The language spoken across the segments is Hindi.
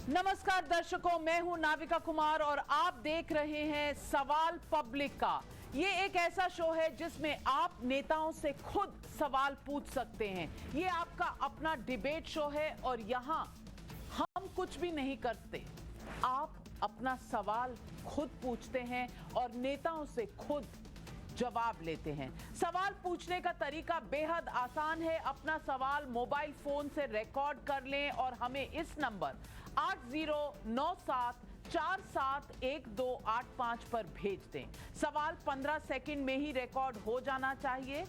नमस्कार दर्शकों, मैं हूं नाविका कुमार और आप देख रहे हैं सवाल पब्लिक का। ये एक ऐसा शो है जिसमें आप नेताओं से खुद सवाल पूछ सकते हैं। ये आपका अपना डिबेट शो है और यहां हम कुछ भी नहीं करते। आप अपना सवाल खुद पूछते हैं और नेताओं से खुद जवाब लेते हैं। सवाल पूछने का तरीका बेहद आसान है। अपना सवाल मोबाइल फोन से रिकॉर्ड कर लें और हमें इस नंबर 8097471285 पर भेज दें। सवाल 15 सेकंड में ही रिकॉर्ड हो जाना चाहिए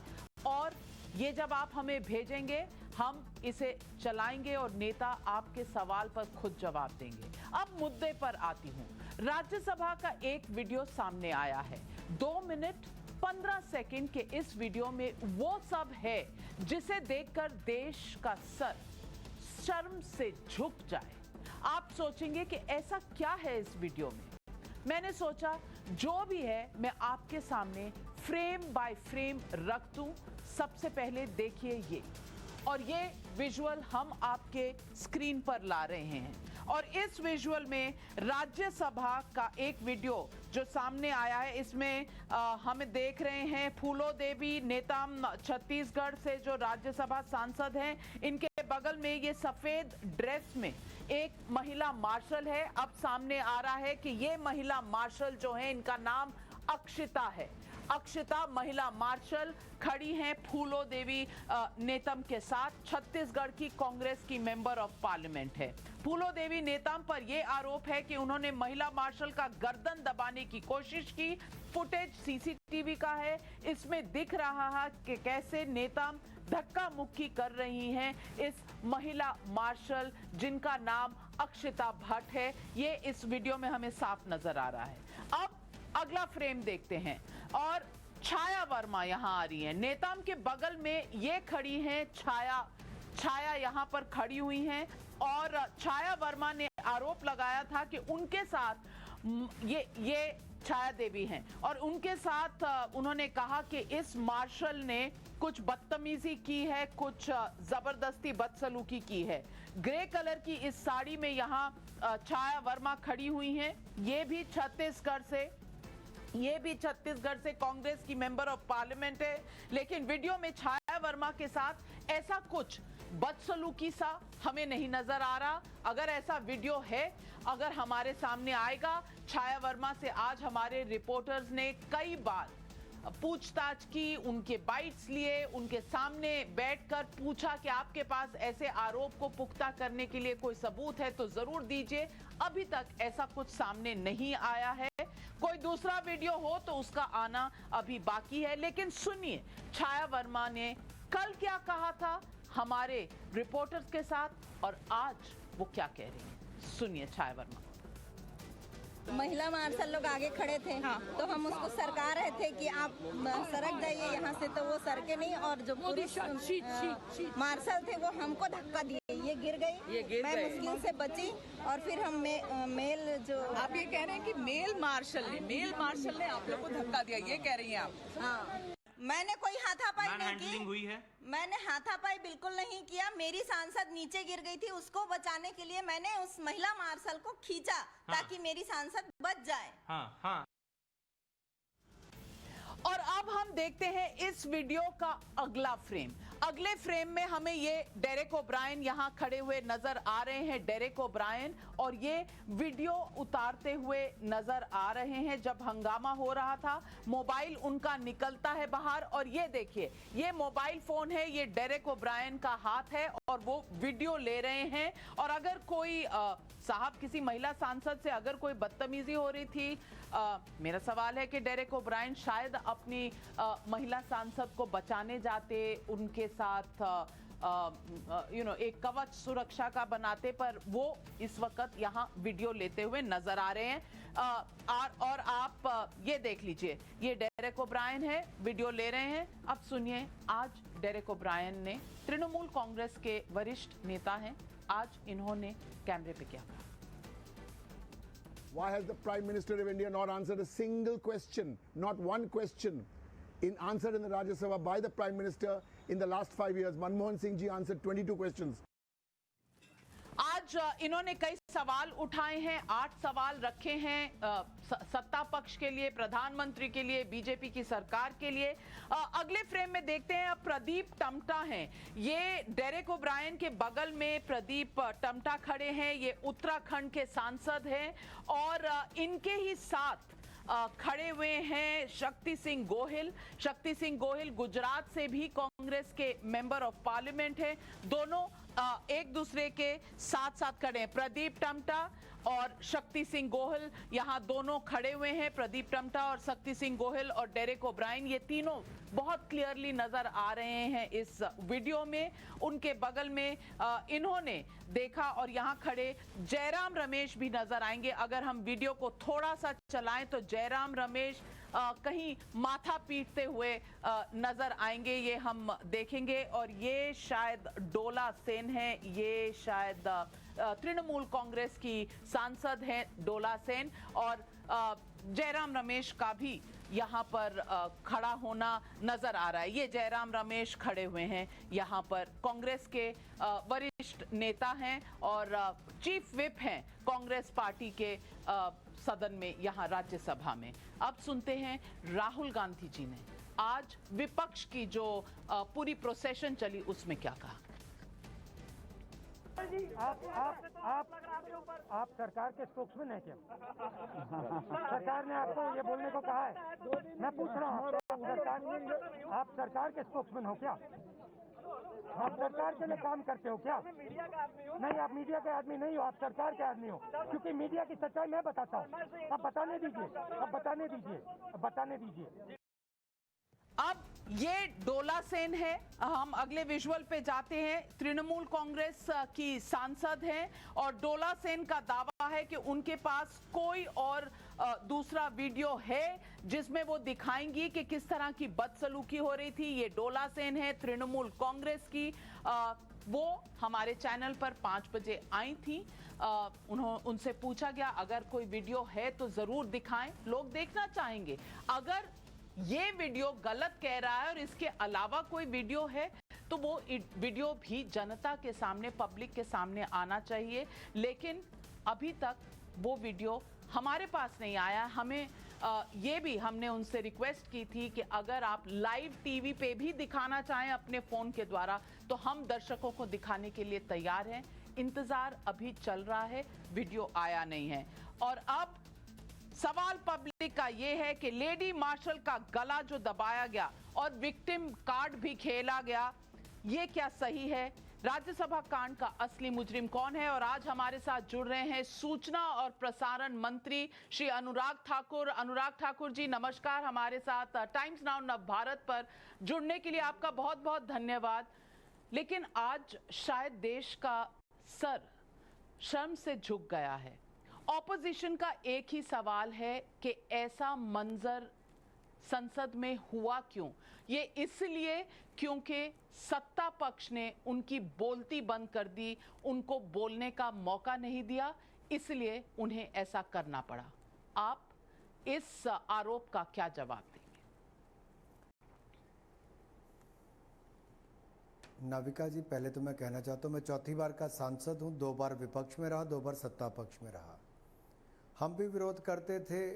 और ये जब आप हमें भेजेंगे हम इसे चलाएंगे और नेता आपके सवाल पर खुद जवाब देंगे। अब मुद्दे पर आती हूं। राज्यसभा का एक वीडियो सामने आया है। 2 मिनट 15 सेकंड के इस वीडियो में वो सब है जिसे देखकर देश का सर शर्म से झुक जाए। आप सोचेंगे कि ऐसा क्या है इस वीडियो में। मैंने सोचा जो भी है मैं आपके सामने फ्रेम बाय फ्रेम रख दूं। सबसे पहले देखिए ये, और ये विजुअल हम आपके स्क्रीन पर ला रहे हैं। और इस विजुअल में राज्यसभा का एक वीडियो जो सामने आया है, इसमें हम देख रहे हैं फूलो देवी नेताम छत्तीसगढ़ से जो राज्यसभा सांसद हैं, इनके बगल में ये सफेद ड्रेस में एक महिला मार्शल है। अब सामने आ रहा है कि ये महिला मार्शल जो है इनका नाम अक्षिता है। अक्षिता महिला मार्शल खड़ी हैं फूलो देवी नेतम के साथ। छत्तीसगढ़ की कांग्रेस की मेंबर ऑफ पार्लियामेंट है। फूलो देवी नेतम पर यह आरोप है कि उन्होंने महिला मार्शल का गर्दन दबाने की कोशिश की। फुटेज सीसीटीवी का है। इसमें दिख रहा है कि कैसे नेतम धक्का मुक्की कर रही हैं इस महिला मार्शल जिनका नाम अक्षिता भट्ट है। ये इस वीडियो में हमें साफ नजर आ रहा है। अब अगला फ्रेम देखते हैं और छाया वर्मा यहां आ रही है। नेताम के बगल में ये खड़ी हैं छाया यहां पर खड़ी हुई हैं और छाया वर्मा ने आरोप लगाया था कि उनके साथ ये छाया देवी हैं और उनके साथ उन्होंने कहा कि इस मार्शल ने कुछ बदतमीजी की है, कुछ जबरदस्ती बदसलूकी की है। ग्रे कलर की इस साड़ी में यहाँ छाया वर्मा खड़ी हुई हैं। ये भी छत्तीसगढ़ से कांग्रेस की मेंबर ऑफ पार्लियामेंट है। लेकिन वीडियो में छाया वर्मा के साथ ऐसा कुछ बदसलूकी सा हमें नहीं नजर आ रहा। अगर ऐसा वीडियो है, अगर हमारे सामने आएगा। छाया वर्मा से आज हमारे रिपोर्टर्स ने कई बार पूछताछ की, उनके बाइट्स लिए, उनके सामने बैठकर पूछा कि आपके पास ऐसे आरोप को पुख्ता करने के लिए कोई सबूत है तो जरूर दीजिए। अभी तक ऐसा कुछ सामने नहीं आया है। कोई दूसरा वीडियो हो तो उसका आना अभी बाकी है। लेकिन सुनिए छाया वर्मा ने कल क्या कहा था हमारे रिपोर्टर्स के साथ और आज वो क्या कह रही हैं। सुनिए छाया वर्मा। महिला मार्शल लोग आगे खड़े थे। हाँ। तो हम उसको सरका रहे थे कि आप सरक जाइए यहाँ से, तो वो सरके नहीं और जो पुरुष मार्शल थे वो हमको धक्का दिए। ये गिर गई, मैं मुश्किल से बची और फिर हम मेल जो आप ये कह रहे हैं कि मेल मार्शल ने आप लोग को धक्का दिया, ये कह रही हैं आप? हाँ, मैंने कोई हाथापाई नहीं की। हुई है? मैंने हाथापाई बिल्कुल नहीं किया। मेरी सांसद नीचे गिर गई थी, उसको बचाने के लिए मैंने उस महिला मार्शल को खींचा ताकि मेरी सांसद बच जाए। हाँ। और अब हम देखते हैं इस वीडियो का अगला फ्रेम। अगले फ्रेम में हमें ये डेरेक ओब्रायन यहां खड़े हुए नजर आ रहे हैं। डेरेक ओब्रायन और ये वीडियो उतारते हुए नजर आ रहे हैं। जब हंगामा हो रहा था मोबाइल उनका निकलता है बाहर और ये देखिए ये मोबाइल फोन है, ये डेरेक ओब्रायन का हाथ है और वो वीडियो ले रहे हैं। और अगर कोई साहब किसी महिला सांसद से अगर कोई बदतमीजी हो रही थी, मेरा सवाल है कि डेरेक ओब्रायन शायद अपनी महिला सांसद को बचाने जाते, उनके साथ एक कवच सुरक्षा का बनाते, पर वो इस वक्त यहाँ वीडियो लेते हुए नजर आ रहे हैं। और आप ये देख लीजिए, ये डेरेक ओब्रायन है, वीडियो ले रहे हैं। अब सुनिए आज डेरेक ओब्रायन ने, तृणमूल कांग्रेस के वरिष्ठ नेता हैं, आज इन्होंने कैमरे पे क्या कहा। Why has the Prime Minister of India not answered a single question, not one question, answered in the Rajya Sabha by the Prime Minister in the last 5 years? Manmohan Singh ji answered 22 questions. आज इन्होंने कई सवाल उठाए हैं, 8 सवाल रखे हैं सत्ता पक्ष के लिए, प्रधानमंत्री के लिए, बीजेपी की सरकार के लिए। अगले फ्रेम में देखते हैं, अब प्रदीप टम्टा हैं, ये डेरेक ओब्रायन के बगल में प्रदीप टम्टा खड़े हैं, ये उत्तराखंड के सांसद हैं और इनके ही साथ खड़े हुए हैं शक्ति सिंह गोहिल। शक्ति सिंह गोहिल गुजरात से भी कांग्रेस के मेंबर ऑफ पार्लियामेंट हैं। दोनों एक दूसरे के साथ साथ खड़े हैं। प्रदीप टम्टा और शक्ति सिंह गोहिल यहाँ दोनों खड़े हुए हैं। प्रदीप टम्टा और शक्ति सिंह गोहिल और डेरेक ओब्रायन, ये तीनों बहुत क्लियरली नजर आ रहे हैं इस वीडियो में। उनके बगल में इन्होंने देखा और यहाँ खड़े जयराम रमेश भी नजर आएंगे। अगर हम वीडियो को थोड़ा सा चलाएं तो जयराम रमेश कहीं माथा पीटते हुए नजर आएंगे, ये हम देखेंगे। और ये शायद डोला सेन है, ये शायद तृणमूल कांग्रेस की सांसद हैं डोला सेन, और जयराम रमेश का भी यहाँ पर खड़ा होना नजर आ रहा है। ये जयराम रमेश खड़े हुए हैं यहाँ पर, कांग्रेस के वरिष्ठ नेता हैं और चीफ विप हैं कांग्रेस पार्टी के सदन में, यहाँ राज्यसभा में। अब सुनते हैं राहुल गांधी जी ने आज विपक्ष की जो पूरी प्रोसेशन चली उसमें क्या कहा। आप सरकार के स्पोक्समैन हैं क्या? सरकार ने आपको ये बोलने को कहा है? मैं पूछ रहा हूँ, आप सरकार के स्पोक्समैन हो क्या? आप सरकार के लिए काम करते हो क्या? नहीं, आप मीडिया के आदमी नहीं हो, आप सरकार के आदमी हो। क्योंकि मीडिया की सच्चाई मैं बताता हूँ। अब बताने दीजिए। अब ये डोला सेन है। हम अगले विजुअल पे जाते हैं। तृणमूल कांग्रेस की सांसद हैं और डोला सेन का दावा है कि उनके पास कोई और दूसरा वीडियो है जिसमें वो दिखाएंगी कि किस तरह की बदसलूकी हो रही थी। ये डोला सेन है तृणमूल कांग्रेस की। वो हमारे चैनल पर 5 बजे आई थी। उनसे पूछा गया अगर कोई वीडियो है तो जरूर दिखाएं, लोग देखना चाहेंगे। अगर ये वीडियो गलत कह रहा है और इसके अलावा कोई वीडियो है तो वो वीडियो भी जनता के सामने, पब्लिक के सामने आना चाहिए। लेकिन अभी तक वो वीडियो हमारे पास नहीं आया। हमें ये भी हमने उनसे रिक्वेस्ट की थी कि अगर आप लाइव टीवी पे भी दिखाना चाहें अपने फोन के द्वारा तो हम दर्शकों को दिखाने के लिए तैयार हैं। इंतजार अभी चल रहा है, वीडियो आया नहीं है। और अब सवाल पब्लिक का यह है कि लेडी मार्शल का गला जो दबाया गया और विक्टिम कार्ड भी खेला गया, ये क्या सही है? राज्यसभा कांड का असली मुजरिम कौन है? और आज हमारे साथ जुड़ रहे हैं सूचना और प्रसारण मंत्री श्री अनुराग ठाकुर। अनुराग ठाकुर जी नमस्कार, हमारे साथ टाइम्स नाउ नव भारत पर जुड़ने के लिए आपका बहुत बहुत धन्यवाद। लेकिन आज शायद देश का सर शर्म से झुक गया है। ऑपोजिशन का एक ही सवाल है कि ऐसा मंजर संसद में हुआ क्यों? ये इसलिए क्योंकि सत्ता पक्ष ने उनकी बोलती बंद कर दी, उनको बोलने का मौका नहीं दिया, इसलिए उन्हें ऐसा करना पड़ा। आप इस आरोप का क्या जवाब देंगे? नाविका जी, पहले तो मैं कहना चाहता हूँ मैं चौथी बार का सांसद हूँ। 2 बार विपक्ष में रहा, 2 बार सत्ता पक्ष में रहा। हम भी विरोध करते थे,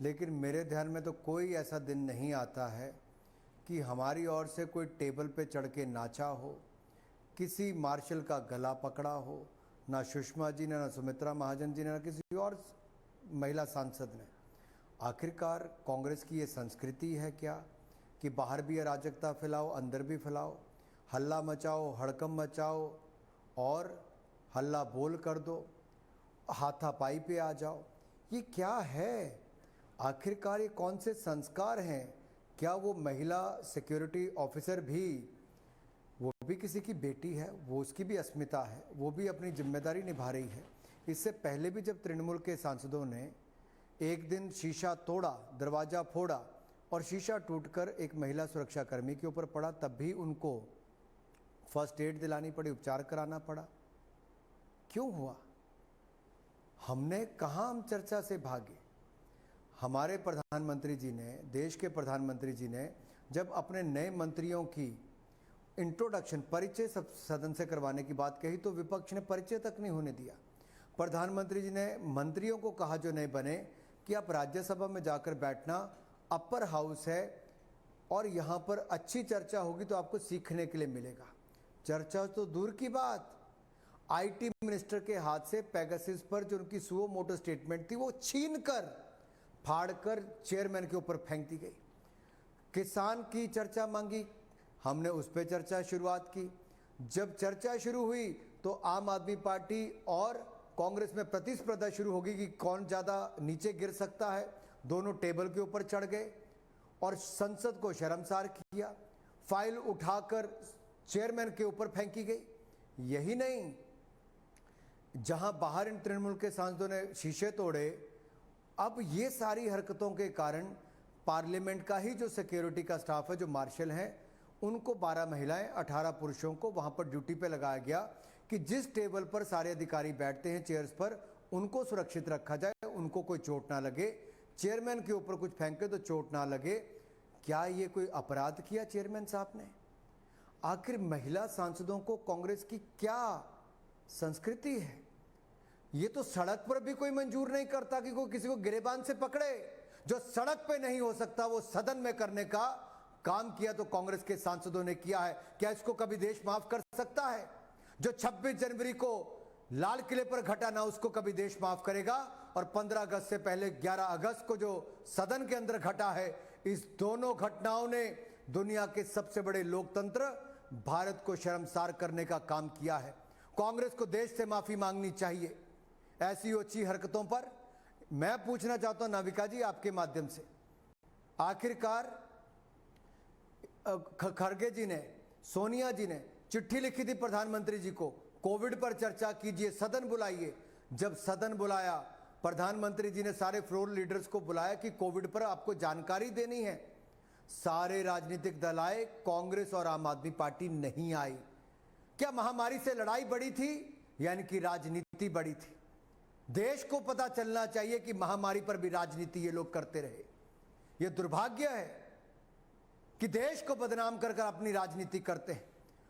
लेकिन मेरे ध्यान में तो कोई ऐसा दिन नहीं आता है कि हमारी ओर से कोई टेबल पे चढ़ के नाचा हो, किसी मार्शल का गला पकड़ा हो। ना सुषमा जी ने, ना सुमित्रा महाजन जी ने, ना किसी और महिला सांसद ने। आखिरकार कांग्रेस की ये संस्कृति है क्या कि बाहर भी अराजकता फैलाओ, अंदर भी फैलाओ, हल्ला मचाओ, हड़कंप मचाओ और हल्ला बोल कर दो, हाथापाई पे आ जाओ? ये क्या है? आखिरकार ये कौन से संस्कार हैं? क्या वो महिला सिक्योरिटी ऑफिसर भी, वो भी किसी की बेटी है, वो उसकी भी अस्मिता है, वो भी अपनी जिम्मेदारी निभा रही है। इससे पहले भी जब तृणमूल के सांसदों ने एक दिन शीशा तोड़ा, दरवाज़ा फोड़ा और शीशा टूटकर एक महिला सुरक्षाकर्मी के ऊपर पड़ा, तब भी उनको फर्स्ट एड दिलानी पड़ी, उपचार कराना पड़ा। क्यों हुआ? हमने कहाँ हम चर्चा से भागे? हमारे प्रधानमंत्री जी ने, देश के प्रधानमंत्री जी ने जब अपने नए मंत्रियों की इंट्रोडक्शन, परिचय सदन से करवाने की बात कही तो विपक्ष ने परिचय तक नहीं होने दिया। प्रधानमंत्री जी ने मंत्रियों को कहा जो नहीं बने कि आप राज्यसभा में जाकर बैठना, अपर हाउस है और यहाँ पर अच्छी चर्चा होगी तो आपको सीखने के लिए मिलेगा। चर्चा तो दूर की बात, आईटी मिनिस्टर के हाथ से पेगासस पर जो उनकी सुओ मोटो स्टेटमेंट थी वो छीन कर फाड़कर चेयरमैन के ऊपर फेंक दी गई। किसान की चर्चा मांगी, हमने उस पर चर्चा शुरुआत की। जब चर्चा शुरू हुई तो आम आदमी पार्टी और कांग्रेस में प्रतिस्पर्धा शुरू होगी कि कौन ज़्यादा नीचे गिर सकता है। दोनों टेबल के ऊपर चढ़ गए और संसद को शर्मसार किया। फाइल उठाकर चेयरमैन के ऊपर फेंकी गई। यही नहीं, जहां बाहर इन तृणमूल के सांसदों ने शीशे तोड़े, अब ये सारी हरकतों के कारण पार्लियामेंट का ही जो सिक्योरिटी का स्टाफ है, जो मार्शल हैं, उनको 12 महिलाएं 18 पुरुषों को वहां पर ड्यूटी पे लगाया गया कि जिस टेबल पर सारे अधिकारी बैठते हैं चेयर्स पर, उनको सुरक्षित रखा जाए, उनको कोई चोट ना लगे, चेयरमैन के ऊपर कुछ फेंके तो चोट ना लगे। क्या ये कोई अपराध किया चेयरमैन साहब ने? आखिर महिला सांसदों को कांग्रेस की क्या संस्कृति है? ये तो सड़क पर भी कोई मंजूर नहीं करता कि कोई किसी को गिरेबान से पकड़े। जो सड़क पे नहीं हो सकता वो सदन में करने का काम किया तो कांग्रेस के सांसदों ने किया है। क्या इसको कभी देश माफ कर सकता है? जो 26 जनवरी को लाल किले पर घटा ना, उसको कभी देश माफ करेगा? और 15 अगस्त से पहले 11 अगस्त को जो सदन के अंदर घटा है, इस दोनों घटनाओं ने दुनिया के सबसे बड़े लोकतंत्र भारत को शर्मसार करने का काम किया है। कांग्रेस को देश से माफी मांगनी चाहिए ऐसी ओछी हरकतों पर। मैं पूछना चाहता हूं नाविका जी आपके माध्यम से, आखिरकार खड़गे जी ने, सोनिया जी ने चिट्ठी लिखी थी प्रधानमंत्री जी को, कोविड पर चर्चा कीजिए, सदन बुलाइए। जब सदन बुलाया, प्रधानमंत्री जी ने सारे फ्लोर लीडर्स को बुलाया कि कोविड पर आपको जानकारी देनी है। सारे राजनीतिक दल आए, कांग्रेस और आम आदमी पार्टी नहीं आई। क्या महामारी से लड़ाई बड़ी थी? यानी कि राजनीति बड़ी थी। देश को पता चलना चाहिए कि महामारी पर भी राजनीति ये लोग करते रहे। ये दुर्भाग्य है कि देश को बदनाम कर कर अपनी राजनीति करते हैं,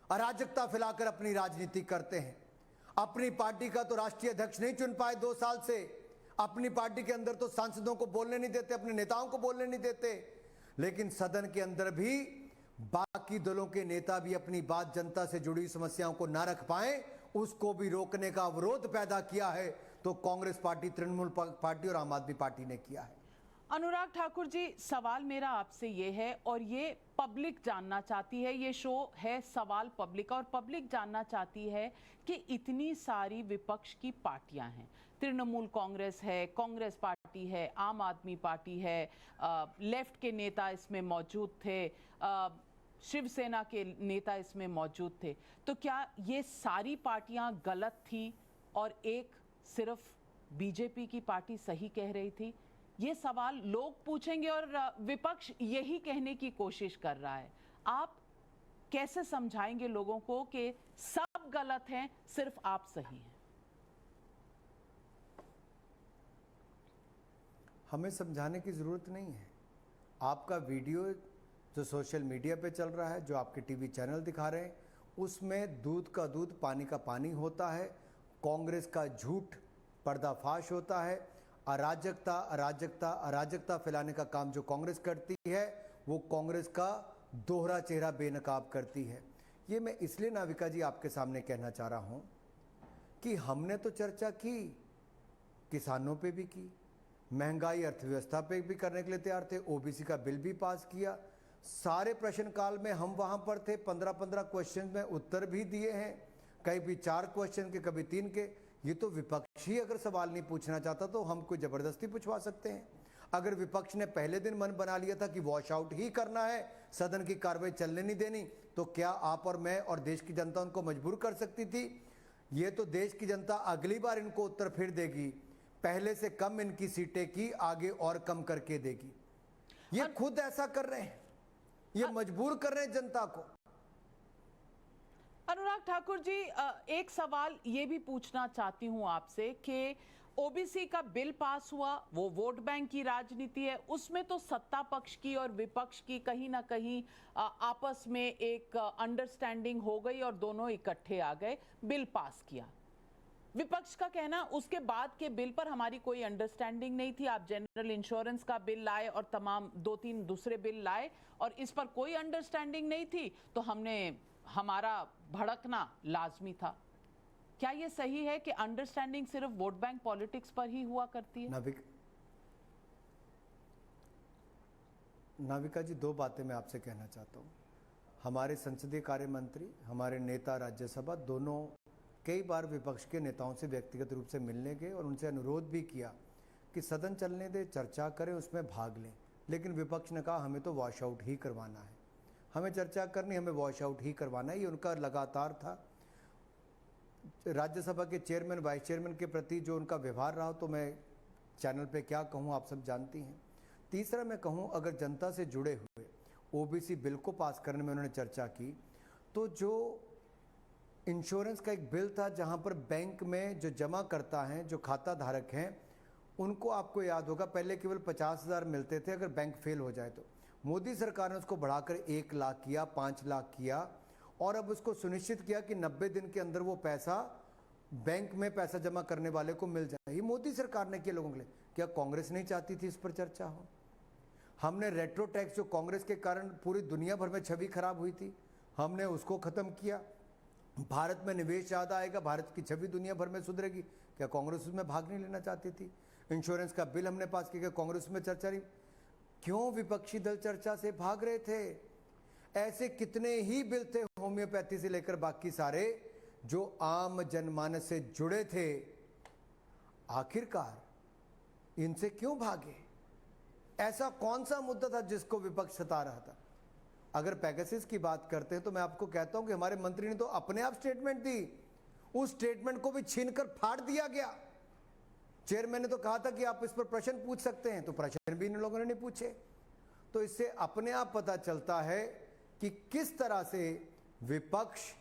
अराजकता फैलाकर अपनी राजनीति करते हैं। अपनी पार्टी का तो राष्ट्रीय अध्यक्ष नहीं चुन पाए 2 साल से, अपनी पार्टी के अंदर तो सांसदों को बोलने नहीं देते, अपने नेताओं को बोलने नहीं देते, लेकिन सदन के अंदर भी बाकी दलों के नेता भी अपनी बात जनता से जुड़ी समस्याओं को ना रख पाए, उसको भी रोकने का अवरोध पैदा किया है तो कांग्रेस पार्टी, तृणमूल पार्टी और आम आदमी पार्टी ने किया है। अनुराग ठाकुर जी, सवाल मेरा आपसे ये है, और ये पब्लिक जानना चाहती है, ये शो है सवाल पब्लिक, और पब्लिक जानना चाहती है कि इतनी सारी विपक्ष की पार्टियां हैं, तृणमूल कांग्रेस है, कांग्रेस पार्टी है, आम आदमी पार्टी है, लेफ्ट के नेता इसमें मौजूद थे, शिवसेना के नेता इसमें मौजूद थे, तो क्या ये सारी पार्टियां गलत थी और एक सिर्फ बीजेपी की पार्टी सही कह रही थी? ये सवाल लोग पूछेंगे और विपक्ष यही कहने की कोशिश कर रहा है। आप कैसे समझाएंगे लोगों को कि सब गलत हैं, सिर्फ आप सही हैं? हमें समझाने की जरूरत नहीं है। आपका वीडियो जो सोशल मीडिया पे चल रहा है, जो आपके टीवी चैनल दिखा रहे हैं, उसमें दूध का दूध पानी का पानी होता है। कांग्रेस का झूठ पर्दाफाश होता है। अराजकता अराजकता अराजकता फैलाने का काम जो कांग्रेस करती है, वो कांग्रेस का दोहरा चेहरा बेनकाब करती है। ये मैं इसलिए नाविका जी आपके सामने कहना चाह रहा हूँ कि हमने तो चर्चा की, किसानों पे भी की, महंगाई अर्थव्यवस्था पे भी करने के लिए तैयार थे, ओबीसी का बिल भी पास किया। सारे प्रश्नकाल में हम वहाँ पर थे, 15-15 क्वेश्चन में उत्तर भी दिए हैं, कभी 4 क्वेश्चन के, कभी 3 के। ये तो विपक्ष ही अगर सवाल नहीं पूछना चाहता तो हम कोई जबरदस्ती पूछवा सकते हैं। अगर विपक्ष ने पहले दिन मन बना लिया था कि वॉश आउट ही करना है, सदन की कार्रवाई चलने नहीं देनी, तो क्या आप और मैं और देश की जनता उनको मजबूर कर सकती थी? ये तो देश की जनता अगली बार इनको उत्तर फिर देगी, पहले से कम इनकी सीटें की आगे और कम करके देगी। ये खुद ऐसा कर रहे हैं, ये मजबूर कर रहे हैं जनता को। अनुराग ठाकुर जी, एक सवाल ये भी पूछना चाहती हूं आपसे कि ओबीसी का बिल पास हुआ, वो वोट बैंक की राजनीति है, उसमें तो सत्ता पक्ष की और विपक्ष की कहीं ना कहीं आपस में एक अंडरस्टैंडिंग हो गई और दोनों इकट्ठे आ गए, बिल पास किया। विपक्ष का कहना उसके बाद के बिल पर हमारी कोई अंडरस्टैंडिंग नहीं थी। आप जनरल इंश्योरेंस का बिल लाए और तमाम 2-3 दूसरे बिल लाए और इस पर कोई अंडरस्टैंडिंग नहीं थी, तो हमारा भड़कना लाजमी था। क्या ये सही है कि अंडरस्टैंडिंग सिर्फ वोट बैंक पॉलिटिक्स पर ही हुआ करती है? नाविका जी, दो बातें मैं आपसे कहना चाहता हूँ। हमारे संसदीय कार्य मंत्री, हमारे नेता राज्यसभा दोनों कई बार विपक्ष के नेताओं से व्यक्तिगत रूप से मिलने गए और उनसे अनुरोध भी किया कि सदन चलने दे, चर्चा करें, उसमें भाग लें। लेकिन विपक्ष ने कहा हमें तो वॉश आउट ही करवाना है, हमें चर्चा करनी, हमें वॉश आउट ही करवाना है। ये उनका लगातार था। राज्यसभा के चेयरमैन, वाइस चेयरमैन के प्रति जो उनका व्यवहार रहा, तो मैं चैनल पे क्या कहूँ, आप सब जानती हैं। तीसरा मैं कहूँ, अगर जनता से जुड़े हुए ओबीसी बिल को पास करने में उन्होंने चर्चा की, तो जो इंश्योरेंस का एक बिल था जहां पर बैंक में जो जमा करता है, जो खाता धारक हैं, उनको आपको याद होगा पहले केवल 50,000 मिलते थे अगर बैंक फेल हो जाए तो। मोदी सरकार ने उसको बढ़ाकर 1 लाख किया, 5 लाख किया और अब उसको सुनिश्चित किया कि 90 दिन के अंदर वो पैसा बैंक में पैसा जमा करने वाले को मिल जाए। ये मोदी सरकार ने किया लोगों के लिए। क्या कांग्रेस नहीं चाहती थी इस पर चर्चा हो? हमने रेट्रो टैक्स, जो कांग्रेस के कारण पूरी दुनिया भर में छवि खराब हुई थी, हमने उसको खत्म किया। भारत में निवेश ज़्यादा आएगा, भारत की छवि दुनिया भर में सुधरेगी। क्या कांग्रेस उसमें भाग नहीं लेना चाहती थी? इंश्योरेंस का बिल हमने पास किया, कांग्रेस में चर्चा नहीं। क्यों विपक्षी दल चर्चा से भाग रहे थे? ऐसे कितने ही बिल थे, होम्योपैथी से लेकर बाकी सारे, जो आम जनमानस से जुड़े थे। आखिरकार इनसे क्यों भागे? ऐसा कौन सा मुद्दा था जिसको विपक्ष सता रहा था? अगर पैगासस की बात करते हैं तो मैं आपको कहता हूं कि हमारे मंत्री ने तो अपने आप स्टेटमेंट दी, उस स्टेटमेंट को भी छीनकर फाड़ दिया गया। चेयरमैन ने तो कहा था कि आप इस पर प्रश्न पूछ सकते हैं, तो प्रश्न भी इन लोगों ने नहीं पूछे। तो इससे अपने आप पता चलता है कि किस तरह से विपक्ष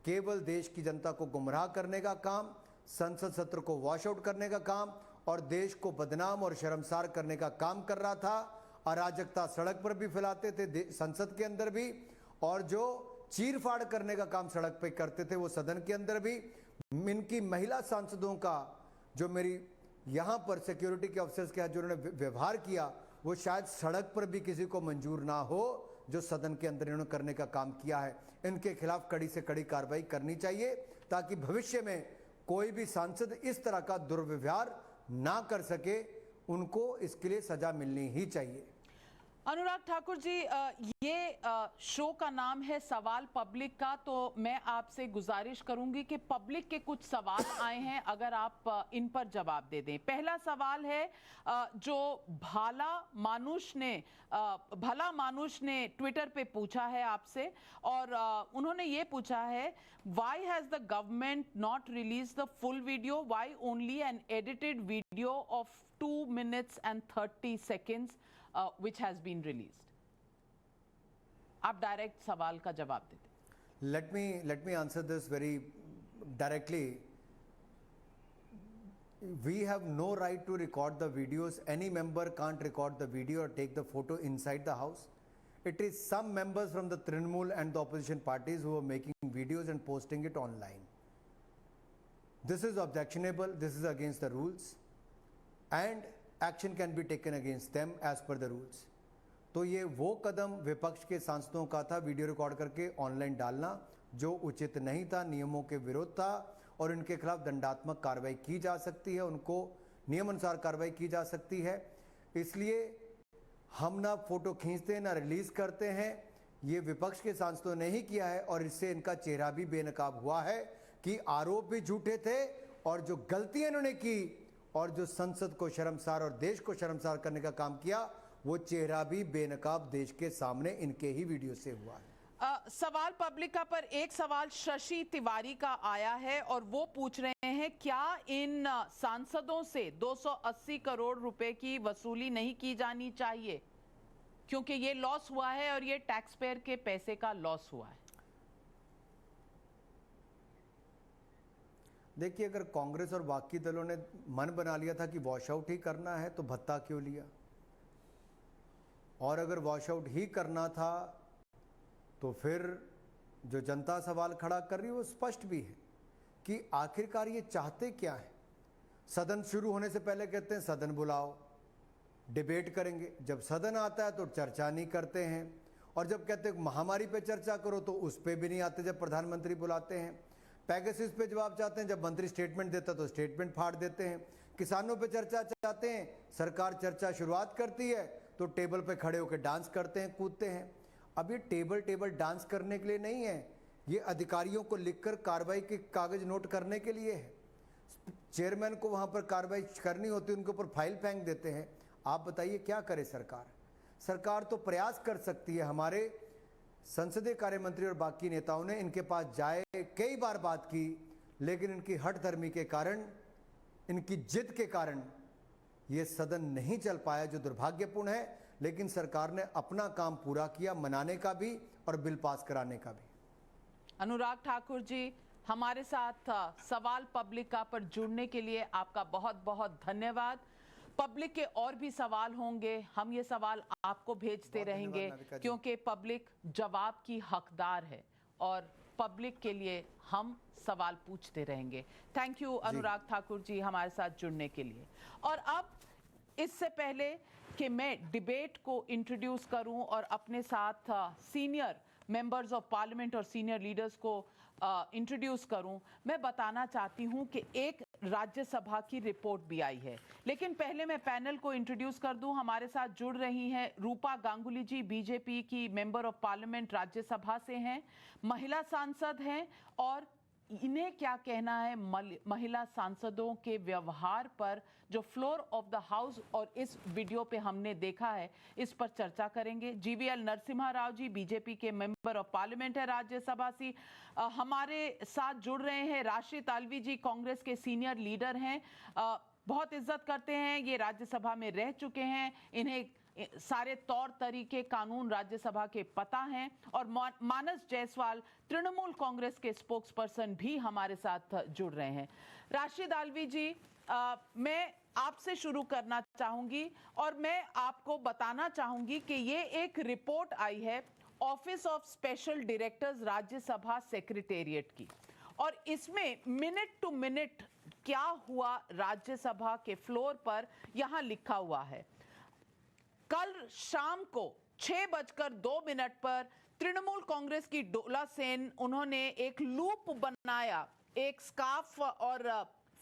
केवल देश की जनता को गुमराह करने का काम, संसद सत्र को वॉश आउट करने का काम और देश को बदनाम और शर्मसार करने का काम कर रहा था। अराजकता सड़क पर भी फैलाते थे, संसद के अंदर भी, और जो चीरफाड़ करने का काम सड़क पे करते थे वो सदन के अंदर भी। इनकी महिला सांसदों का जो मेरी यहाँ पर सिक्योरिटी के अफसर्स के साथ जो उन्होंने व्यवहार किया, वो शायद सड़क पर भी किसी को मंजूर ना हो, जो सदन के अंदर इन्होंने करने का काम किया है। इनके खिलाफ कड़ी से कड़ी कार्रवाई करनी चाहिए ताकि भविष्य में कोई भी सांसद इस तरह का दुर्व्यवहार ना कर सके। उनको इसके लिए सजा मिलनी ही चाहिए। अनुराग ठाकुर जी, ये शो का नाम है सवाल पब्लिक का, तो मैं आपसे गुजारिश करूंगी कि पब्लिक के कुछ सवाल आए हैं, अगर आप इन पर जवाब दे दें। पहला सवाल है जो भला मानुष ने ट्विटर पे पूछा है आपसे, और उन्होंने ये पूछा है, why has the government not release the full video, why only an edited video of 2 minutes and 30 seconds which has been released? आप डायरेक्ट सवाल का जवाब देते। Let me answer this very directly. We have no right to record the videos. Any member can't record the video or take the photo inside the house. It is some members from the Trinamool and the opposition parties who are making videos and posting it online. This is objectionable. This is against the rules. And action can be taken against them as per the rules. तो ये वो कदम विपक्ष के सांसदों का था, वीडियो रिकॉर्ड करके ऑनलाइन डालना, जो उचित नहीं था, नियमों के विरुद्ध था और इनके खिलाफ दंडात्मक कार्रवाई की जा सकती है, उनको नियम अनुसार कार्रवाई की जा सकती है। इसलिए हम ना फोटो खींचते हैं ना रिलीज करते हैं, ये विपक्ष के सांसदों ने ही किया है और इससे इनका चेहरा भी बेनकाब हुआ है कि आरोप भी झूठे थे और जो गलतियां इन्होंने की और जो संसद को शर्मसार और देश को शर्मसार करने का काम किया, वो चेहरा भी बेनकाब देश के सामने इनके ही वीडियो से हुआ है। सवाल पब्लिक का पर एक सवाल शशि तिवारी का आया है और वो पूछ रहे हैं, क्या इन सांसदों से 280 करोड़ रुपए की वसूली नहीं की जानी चाहिए, क्योंकि ये लॉस हुआ है और ये टैक्स पेयर के पैसे का लॉस हुआ है। देखिए, अगर कांग्रेस और बाकी दलों ने मन बना लिया था कि वॉश आउट ही करना है तो भत्ता क्यों लिया, और अगर वॉश आउट ही करना था तो फिर जो जनता सवाल खड़ा कर रही है वो स्पष्ट भी है कि आखिरकार ये चाहते क्या हैं। सदन शुरू होने से पहले कहते हैं सदन बुलाओ, डिबेट करेंगे, जब सदन आता है तो चर्चा नहीं करते हैं, और जब कहते हैं महामारी पे चर्चा करो तो उस पे भी नहीं आते जब प्रधानमंत्री बुलाते हैं। पैगेसिस पे जवाब चाहते हैं, जब मंत्री स्टेटमेंट देता तो स्टेटमेंट फाड़ देते हैं। किसानों पे चर्चा चाहते हैं, सरकार चर्चा शुरुआत करती है तो टेबल पे खड़े होकर डांस करते हैं, कूदते हैं। अब ये टेबल डांस करने के लिए नहीं है, ये अधिकारियों को लिखकर कार्रवाई के कागज नोट करने के लिए है। चेयरमैन को वहाँ पर कार्रवाई करनी होती है, उनके ऊपर फाइल फेंक देते हैं। आप बताइए क्या करे सरकार। सरकार तो प्रयास कर सकती है। हमारे संसदीय कार्य मंत्री और बाकी नेताओं ने इनके पास जाए कई बार बात की, लेकिन इनकी हठधर्मी के कारण, इनकी जिद के कारण ये सदन नहीं चल पाया, जो दुर्भाग्यपूर्ण है। लेकिन सरकार ने अपना काम पूरा किया, मनाने का भी और बिल पास कराने का भी। अनुराग ठाकुर जी, हमारे साथ सवाल पब्लिक का पर जुड़ने के लिए आपका बहुत बहुत धन्यवाद। पब्लिक के और भी सवाल होंगे, हम ये सवाल आपको भेजते रहेंगे, क्योंकि पब्लिक जवाब की हकदार है और पब्लिक के लिए हम सवाल पूछते रहेंगे। थैंक यू अनुराग ठाकुर जी हमारे साथ जुड़ने के लिए। और अब इससे पहले कि मैं डिबेट को इंट्रोड्यूस करूं और अपने साथ सीनियर मेंबर्स ऑफ पार्लियामेंट और सीनियर लीडर्स को इंट्रोड्यूस करूं, मैं बताना चाहती हूं कि एक राज्यसभा की रिपोर्ट भी आई है। लेकिन पहले मैं पैनल को इंट्रोड्यूस कर दूं। हमारे साथ जुड़ रही हैं रूपा गांगुली जी, बीजेपी की मेंबर ऑफ पार्लियामेंट राज्यसभा से हैं, महिला सांसद हैं, और इन्हें क्या कहना है महिला सांसदों के व्यवहार पर जो फ्लोर ऑफ द हाउस और इस वीडियो पे हमने देखा है, इस पर चर्चा करेंगे। जीवीएल नरसिम्हा राव जी बीजेपी के मेंबर ऑफ पार्लियामेंट है राज्यसभा से, हमारे साथ जुड़ रहे हैं राशिद अल्वी जी, कांग्रेस के सीनियर लीडर हैं, बहुत इज्जत करते हैं, ये राज्यसभा में रह चुके हैं, इन्हें सारे तौर तरीके कानून राज्यसभा के पता हैं। और मानस जायसवाल तृणमूल कांग्रेस के स्पोक्स पर्सन भी हमारे साथ जुड़ रहे हैं। राशिद अल्वी जी, मैं आपसे शुरू करना चाहूंगी और मैं आपको बताना चाहूंगी कि ये एक रिपोर्ट आई है office of special directors Rajya Sabha secretariat की, और इसमें मिनट टू मिनट क्या हुआ राज्यसभा के फ्लोर पर यहां लिखा हुआ है। कल शाम को 6:02 पर तृणमूल कांग्रेस की डोला सेन, उन्होंने एक लूप बनाया एक स्कार्फ और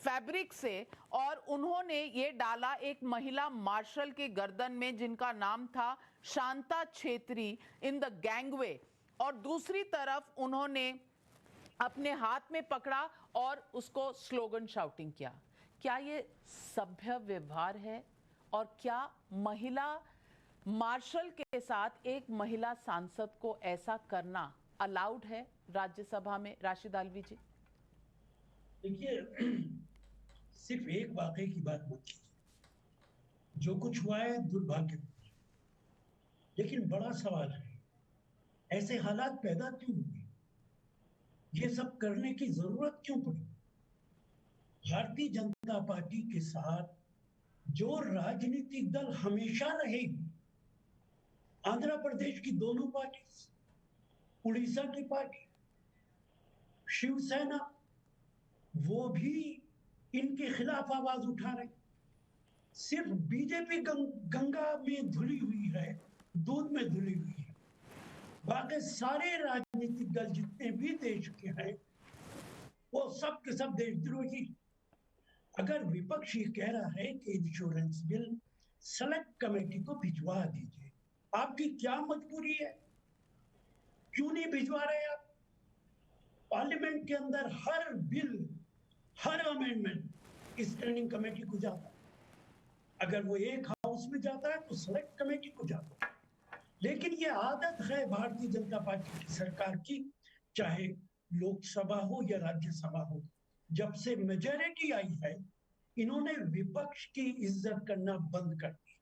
फैब्रिक से, और उन्होंने ये डाला एक महिला मार्शल के गर्दन में जिनका नाम था Shanta Chhetri in the gangway, और दूसरी तरफ उन्होंने अपने हाथ में पकड़ा और उसको स्लोगन शाउटिंग किया। क्या ये सभ्य व्यवहार है? और क्या महिला मार्शल के साथ एक महिला सांसद को ऐसा करना अलाउड है राज्यसभा में? राशिद अल्वी जी। देखिए, सिर्फ एक वाकये की बात मत कीजिए, जो कुछ हुआ है दुर्भाग्य, लेकिन बड़ा सवाल है ऐसे हालात पैदा क्यों हुए, ये सब करने की जरूरत क्यों पड़ी? भारतीय जनता पार्टी के साथ जो राजनीतिक दल हमेशा रहेगी, आंध्र प्रदेश की दोनों पार्टी, उड़ीसा की पार्टी, शिवसेना, वो भी इनके खिलाफ आवाज उठा रहे। सिर्फ बीजेपी गंगा में धुली हुई है, दूध में धुली हुई है। बाकी सारे राजनीतिक दल जितने भी देश के हैं, वो सब के सब देशद्रोही। अगर विपक्ष ये कह रहा है कि इंश्योरेंस बिल सेलेक्ट कमेटी को भिजवा दीजिए, आपकी क्या मजबूरी है? क्यों नहीं भिजवा रहे आप? पार्लियामेंट के अंदर हर बिल, हर अमेंडमेंट स्टैंडिंग कमेटी को जाता है। अगर वो एक हाउस में जाता है तो सेलेक्ट कमेटी को जाता है। लेकिन ये आदत है भारतीय जनता पार्टी की सरकार की, चाहे लोकसभा हो या राज्यसभा हो, जब से मेजॉरिटी आई है इन्होंने विपक्ष की इज्जत करना बंद कर दी।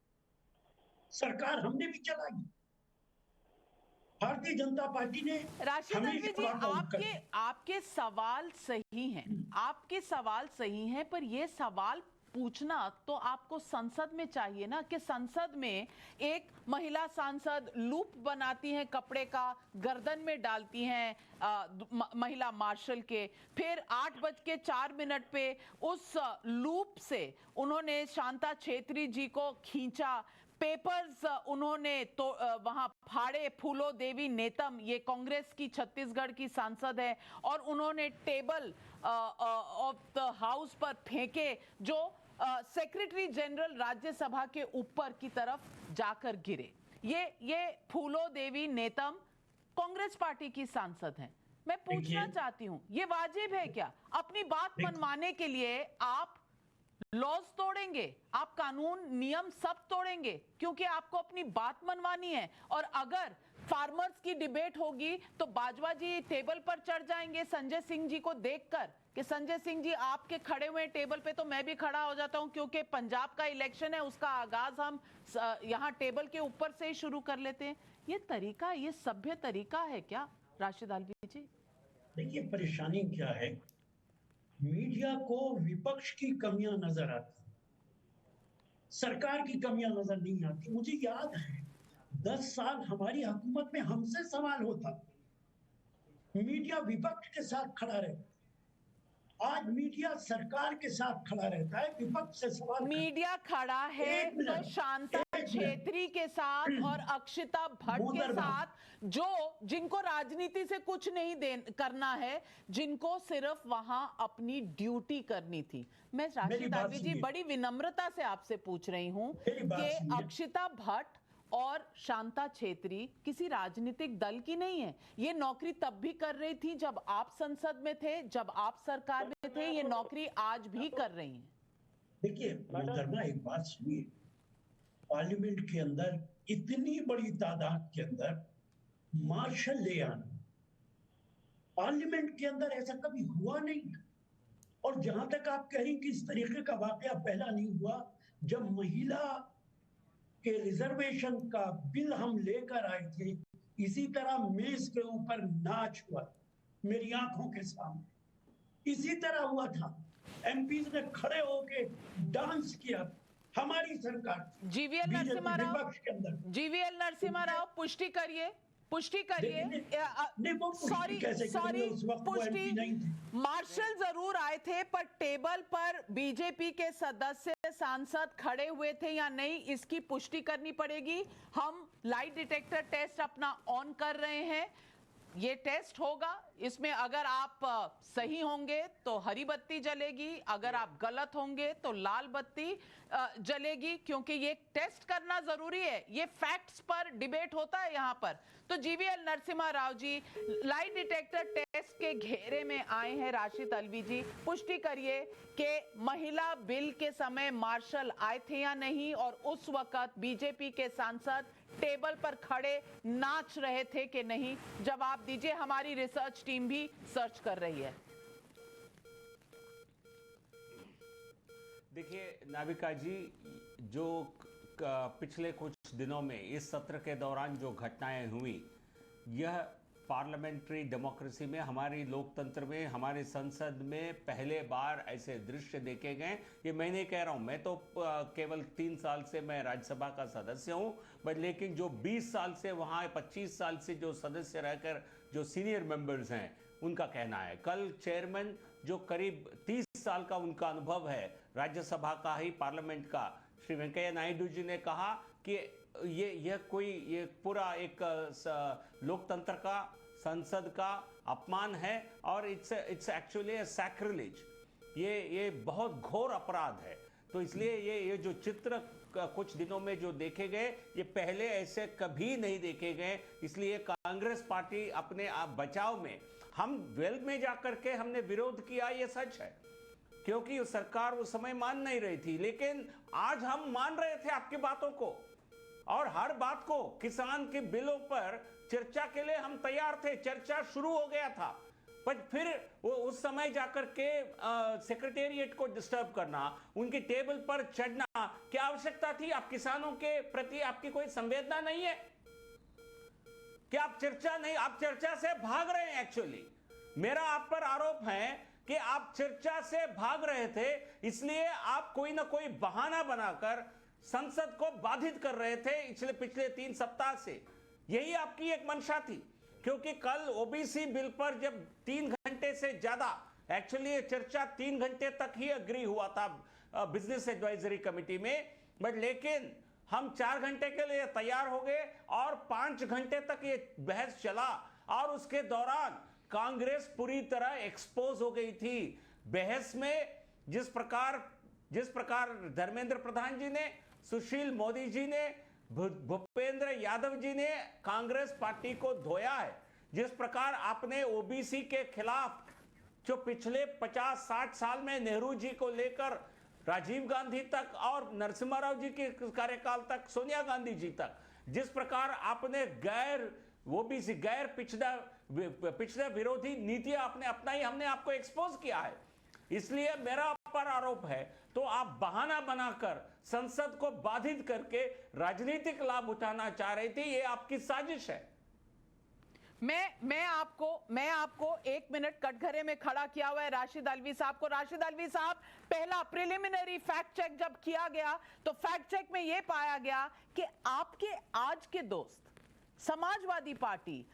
सरकार हमने भी चलाई, भारतीय जनता पार्टी ने। राशिद अल्वी जी, आपके सवाल सही हैं, आपके सवाल सही हैं, पर ये सवाल पूछना तो आपको संसद में चाहिए ना, कि संसद में एक महिला सांसद लूप बनाती हैं कपड़े का, गर्दन में डालती हैं महिला मार्शल के, फिर 8:04 पे उस लूप से उन्होंने शांता छेत्री जी को खींचा, पेपर्स उन्होंने तो वहां फाड़े। फूलो देवी नेतम, ये कांग्रेस की छत्तीसगढ़ की सांसद है, और उन्होंने टेबल ऑफ द हाउस पर फेंके जो सेक्रेटरी जनरल राज्यसभा के ऊपर की तरफ जाकर गिरे। ये फूलो देवी नेतम कांग्रेस पार्टी की सांसद हैं। मैं पूछना चाहती हूं, ये वाजिब है क्या? अपनी बात मनवाने के लिए आप लॉज तोड़ेंगे, आप कानून नियम सब तोड़ेंगे क्योंकि आपको अपनी बात मनवानी है। और अगर फार्मर्स की डिबेट होगी तो बाजवा जी टेबल पर चढ़ जाएंगे संजय सिंह जी को देखकर कि संजय सिंह जी आपके खड़े हुए टेबल पे तो मैं भी खड़ा हो जाता हूं, क्योंकि पंजाब का इलेक्शन है, उसका आगाज हम यहां टेबल के ऊपर से ही शुरू कर लेते हैं। ये तरीका, ये सभ्य तरीका है क्या राशिद आलवी जी? देखिए, परेशानी क्या है, मीडिया को विपक्ष की कमियां नजर आती, सरकार की कमियां नजर नहीं आती। मुझे याद है 10 साल हमारी हुकूमत में हमसे सवाल होता, मीडिया विपक्ष के साथ खड़ा रहता। आज मीडिया सरकार के साथ खड़ा रहता है, विपक्ष से सवाल। मीडिया खड़ा है तो शांता छेत्री के साथ और अक्षिता भट्ट के साथ, जिनको राजनीति से कुछ नहीं करना है, जिनको सिर्फ वहां अपनी ड्यूटी करनी थी। मैं राशिद आलवी जी बड़ी विनम्रता से आपसे पूछ रही हूं कि अक्षिता भट्ट और शांता छेत्री किसी राजनीतिक दल की नहीं है। ये नौकरी तब भी कर रही थी जब आप संसद में थे, जब आप सरकार में थे, ये नौकरी आज भी कर रही हैं। देखिए मोहतरमा, एक बात सुनिए, पार्लियामेंट के अंदर इतनी बड़ी तादाद के अंदर मार्शल ले आना, पार्लियामेंट के अंदर ऐसा कभी हुआ नहीं। और जहां तक आप कह रही कि इस तरीके का वाकया पहला नहीं हुआ, जब महिला के रिजर्वेशन का बिल हम लेकर आए थे, इसी तरह मेज के ऊपर नाच हुआ मेरी आंखों के सामने, इसी तरह हुआ था। एमपीज ने खड़े होके डांस किया, हमारी सरकार। जीवीएल नरसिम्हा राव पुष्टि करिए, सॉरी पुष्टि, मार्शल जरूर आए थे पर टेबल पर बीजेपी के सदस्य सांसद खड़े हुए थे या नहीं, इसकी पुष्टि करनी पड़ेगी। हम लाइट डिटेक्टर टेस्ट अपना ऑन कर रहे हैं, ये टेस्ट होगा, इसमें अगर आप सही होंगे तो हरी बत्ती जलेगी, अगर आप गलत होंगे तो लाल बत्ती जलेगी, क्योंकि ये टेस्ट करना जरूरी है। ये फैक्ट्स पर डिबेट होता है यहाँ पर। तो GVL Narasimha Rao ji, light detector test के घेरे में आए हैं राशिद आलवी जी, पुष्टि करिए कि महिला बिल के समय मार्शल आए थे या नहीं, और उस वक्त बीजेपी के सांसद टेबल पर खड़े नाच रहे थे कि नहीं। जवाब दीजिए, हमारी रिसर्च टीम भी सर्च कर रही है। देखिए नाविका जी, जो पिछले कुछ दिनों में इस सत्र के दौरान जो घटनाएं हुई, यह पार्लियामेंट्री डेमोक्रेसी में, हमारी लोकतंत्र में, हमारे संसद में पहले बार ऐसे दृश्य देखे गए। ये मैं नहीं कह रहा हूँ, मैं तो केवल 3 साल से मैं राज्यसभा का सदस्य हूँ, बट लेकिन जो 20 साल से वहाँ 25 साल से जो सदस्य रहकर जो सीनियर मेंबर्स हैं, उनका कहना है। कल चेयरमैन जो करीब 30 साल का उनका अनुभव है राज्यसभा का ही, पार्लियामेंट का, श्री वेंकैया नायडू जी ने कहा कि ये पूरा एक लोकतंत्र का, संसद का अपमान है, और इट्स एक्चुअली सैक्रिलेज। ये बहुत घोर अपराध है। तो इसलिए ये जो चित्र कुछ दिनों में जो देखे गए, ये पहले ऐसे कभी नहीं देखे गए। इसलिए कांग्रेस पार्टी अपने आप बचाव में, हम वेल में जाकर के हमने विरोध किया, ये सच है, क्योंकि सरकार उस समय मान नहीं रही थी, लेकिन आज हम मान रहे थे आपकी बातों को, और हर बात को, किसान के बिलों पर चर्चा के लिए हम तैयार थे, चर्चा शुरू हो गया था, पर फिर वो उस समय जाकर के सेक्रेटेरिएट को डिस्टर्ब करना, उनकी टेबल पर चढ़ना, क्या आवश्यकता थी? आप किसानों के प्रति आपकी कोई संवेदना नहीं है क्या? आप चर्चा से भाग रहे हैं। एक्चुअली मेरा आप पर आरोप है कि आप चर्चा से भाग रहे थे, इसलिए आप कोई ना कोई बहाना बनाकर संसद को बाधित कर रहे थे पिछले 3 सप्ताह से। यही आपकी एक मंशा थी, क्योंकि कल ओबीसी बिल पर जब 3 घंटे से ज्यादा, एक्चुअली ये चर्चा 3 घंटे तक ही अग्री हुआ था बिजनेस एडवाइजरी कमेटी में, बट लेकिन हम 4 घंटे के लिए तैयार हो गए और 5 घंटे तक ये बहस चला और उसके दौरान कांग्रेस पूरी तरह एक्सपोज हो गई थी। बहस में जिस प्रकार धर्मेंद्र प्रधान जी ने, सुशील मोदी जी ने, भूपेंद्र यादव जी ने कांग्रेस पार्टी को धोया है, जिस प्रकार आपने ओबीसी के खिलाफ जो पिछले 50-60 साल में नेहरू जी को लेकर राजीव गांधी तक और नरसिम्हा राव जी के कार्यकाल तक सोनिया गांधी जी तक, जिस प्रकार आपने गैर पिछड़ा विरोधी नीतियां आपने अपनाई, हमने आपको एक्सपोज किया है। इसलिए मेरा पर आरोप है तो आप बहाना बनाकर संसद को बाधित करके राजनीतिक लाभ उठाना चाह रही थी, ये आपकी साजिश है। मैं आपको 1 मिनट कटघरे में खड़ा किया हुआ है राशिद अल्वी साहब को। राशिद अल्वी साहब, पहला प्रिलिमिनरी फैक्ट चेक जब किया गया तो फैक्ट चेक में यह पाया गया कि आपके आज के दोस्त समाजवादी पार्टी,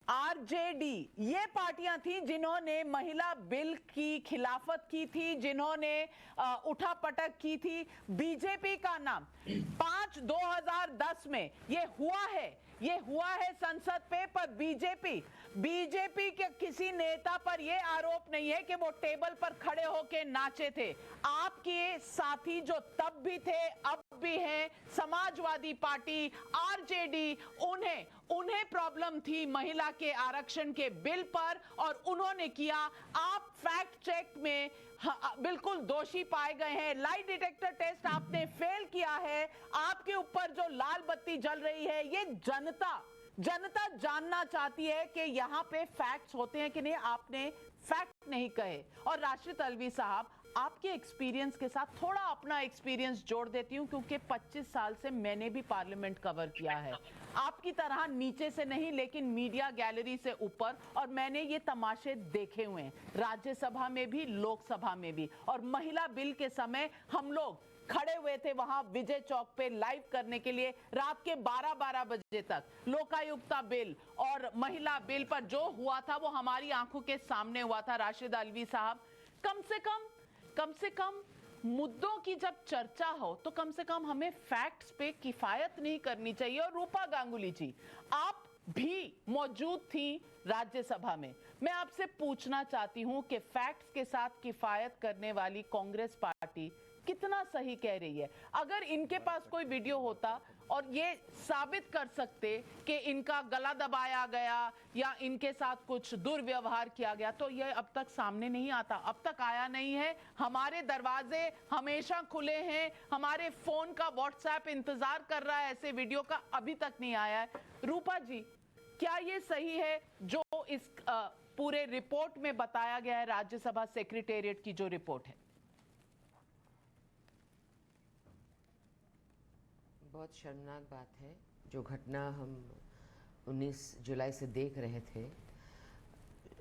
आरजेडी, ये पार्टियां थी जिन्होंने महिला बिल की खिलाफत की थी, जिन्होंने उठापटक की थी। बीजेपी का नाम 2010 में ये हुआ है संसद पे, पर बीजेपी के किसी नेता पर यह आरोप नहीं है कि वो टेबल पर खड़े होकर नाचे थे। आपके साथी जो तब भी थे अब भी हैं, समाजवादी पार्टी, आरजेडी, उन्हें प्रॉब्लम थी महिला के आरक्षण के बिल पर और उन्होंने किया। आप फैक्ट चेक में बिल्कुल दोषी पाए गए हैं। लाई डिटेक्टर टेस्ट आपने फेल किया है। आपके ऊपर जो लाल बत्ती जल रही है, ये जनता जानना चाहती है कि यहाँ पे फैक्ट्स होते हैं कि नहीं। आपने फैक्ट नहीं कहे। और राशिद अल्वी साहब, आपके एक्सपीरियंस के साथ थोड़ा अपना एक्सपीरियंस जोड़ देती हूं, क्योंकि 25 साल से मैंने भी पार्लियामेंट कवर किया है, आपकी तरह नीचे से नहीं लेकिन मीडिया गैलरी से ऊपर, और मैंने ये तमाशे देखे हुए हैं राज्यसभा में भी, लोकसभा में भी। और महिला बिल के समय हम लोग खड़े हुए थे वहां विजय चौक पे लाइव करने के लिए, रात के 12-12 बजे तक। लोकायुक्ता बिल और महिला बिल पर जो हुआ था वो हमारी आंखों के सामने हुआ था। राशिद अल्वी साहब, कम से कम मुद्दों की जब चर्चा हो तो कम से कम हमें फैक्ट्स पे किफायत नहीं करनी चाहिए। और रूपा गांगुली जी, आप भी मौजूद थी राज्यसभा में। मैं आपसे पूछना चाहती हूं कि फैक्ट्स के साथ किफायत करने वाली कांग्रेस पार्टी कितना सही कह रही है। अगर इनके पास कोई वीडियो होता और ये साबित कर सकते कि इनका गला दबाया गया या इनके साथ कुछ दुर्व्यवहार किया गया, तो ये अब तक सामने नहीं आता, अब तक आया नहीं है। हमारे दरवाजे हमेशा खुले हैं, हमारे फोन का व्हाट्सएप इंतजार कर रहा है ऐसे वीडियो का, अभी तक नहीं आया है। रूपा जी, क्या ये सही है जो इस पूरे रिपोर्ट में बताया गया है, राज्यसभा सेक्रेटेरिएट की जो रिपोर्ट है? बहुत शर्मनाक बात है जो घटना हम 19 जुलाई से देख रहे थे।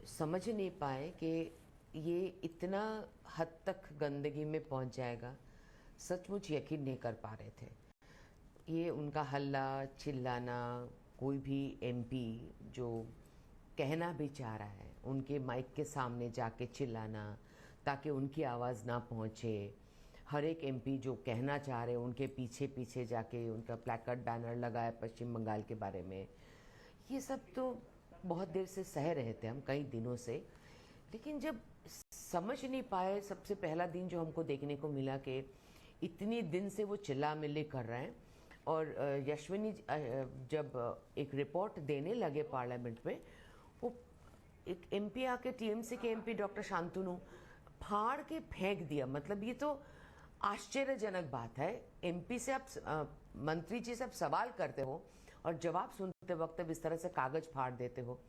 समझ नहीं पाए कि ये इतना हद तक गंदगी में पहुंच जाएगा, सचमुच यकीन नहीं कर पा रहे थे। ये उनका हल्ला चिल्लाना, कोई भी एमपी जो कहना भी चाह रहा है उनके माइक के सामने जाके चिल्लाना ताकि उनकी आवाज़ ना पहुंचे। हर एक एमपी जो कहना चाह रहे उनके पीछे पीछे जाके उनका प्लैकार्ड बैनर लगाया पश्चिम बंगाल के बारे में। ये सब तो बहुत देर से सह रहे थे हम, कई दिनों से। लेकिन जब समझ नहीं पाए, सबसे पहला दिन जो हमको देखने को मिला कि इतनी दिन से वो चिल्ला मिल्ली कर रहे हैं। और यशविनी जब एक रिपोर्ट देने लगे पार्लियामेंट में, वो एक एमपी आके टीएमसी के एमपी डॉक्टर शांतनु फाड़ के फेंक दिया। मतलब ये तो आश्चर्यजनक बात है। एमपी से आप मंत्री जी से आप सवाल करते हो और जवाब सुनते वक्त इस तरह से कागज फाड़ देते हो।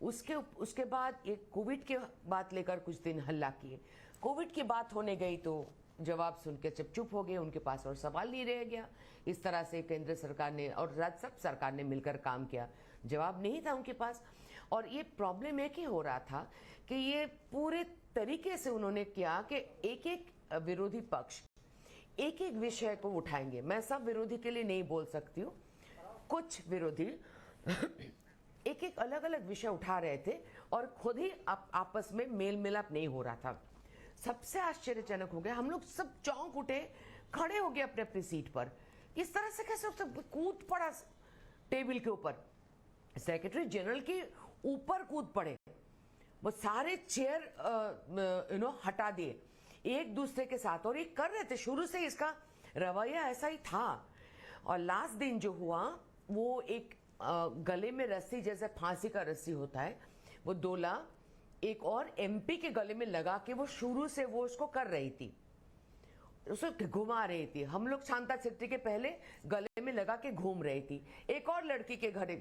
उसके बाद एक कोविड के बात लेकर कुछ दिन हल्ला किए। कोविड की बात होने गई तो जवाब सुन के चुप हो गए, उनके पास और सवाल नहीं रह गया। इस तरह से केंद्र सरकार ने और राज्य सरकार ने मिलकर काम किया, जवाब नहीं था उनके पास। और ये प्रॉब्लम है कि हो रहा था कि ये पूरे तरीके से उन्होंने किया कि एक एक विरोधी पक्ष एक एक विषय को उठाएंगे। मैं सब विरोधी के लिए नहीं बोल सकती हूँ, कुछ विरोधी एक एक अलग अलग विषय उठा रहे थे और खुद ही आपस में मेल मिलाप नहीं हो रहा था। सबसे आश्चर्यजनक हो गया, हम लोग सब चौंक उठे, खड़े हो गए अपने अपनी सीट पर। इस तरह से कैसे सब कूद पड़ा टेबल के ऊपर, सेक्रेटरी जनरल के ऊपर कूद पड़े, वो सारे चेयर हटा दिए एक दूसरे के साथ, और ये कर रहे थे शुरू से, इसका रवैया ऐसा ही था। और लास्ट दिन जो हुआ वो एक गले में रस्सी, जैसे फांसी का रस्सी होता है, वो डोला एक और एमपी के गले में लगा के वो शुरू से वो उसको कर रही थी, उसे घुमा रही थी। हम लोग शांता छेत्री के पहले गले में लगा के घूम रही थी, एक और लड़की के घर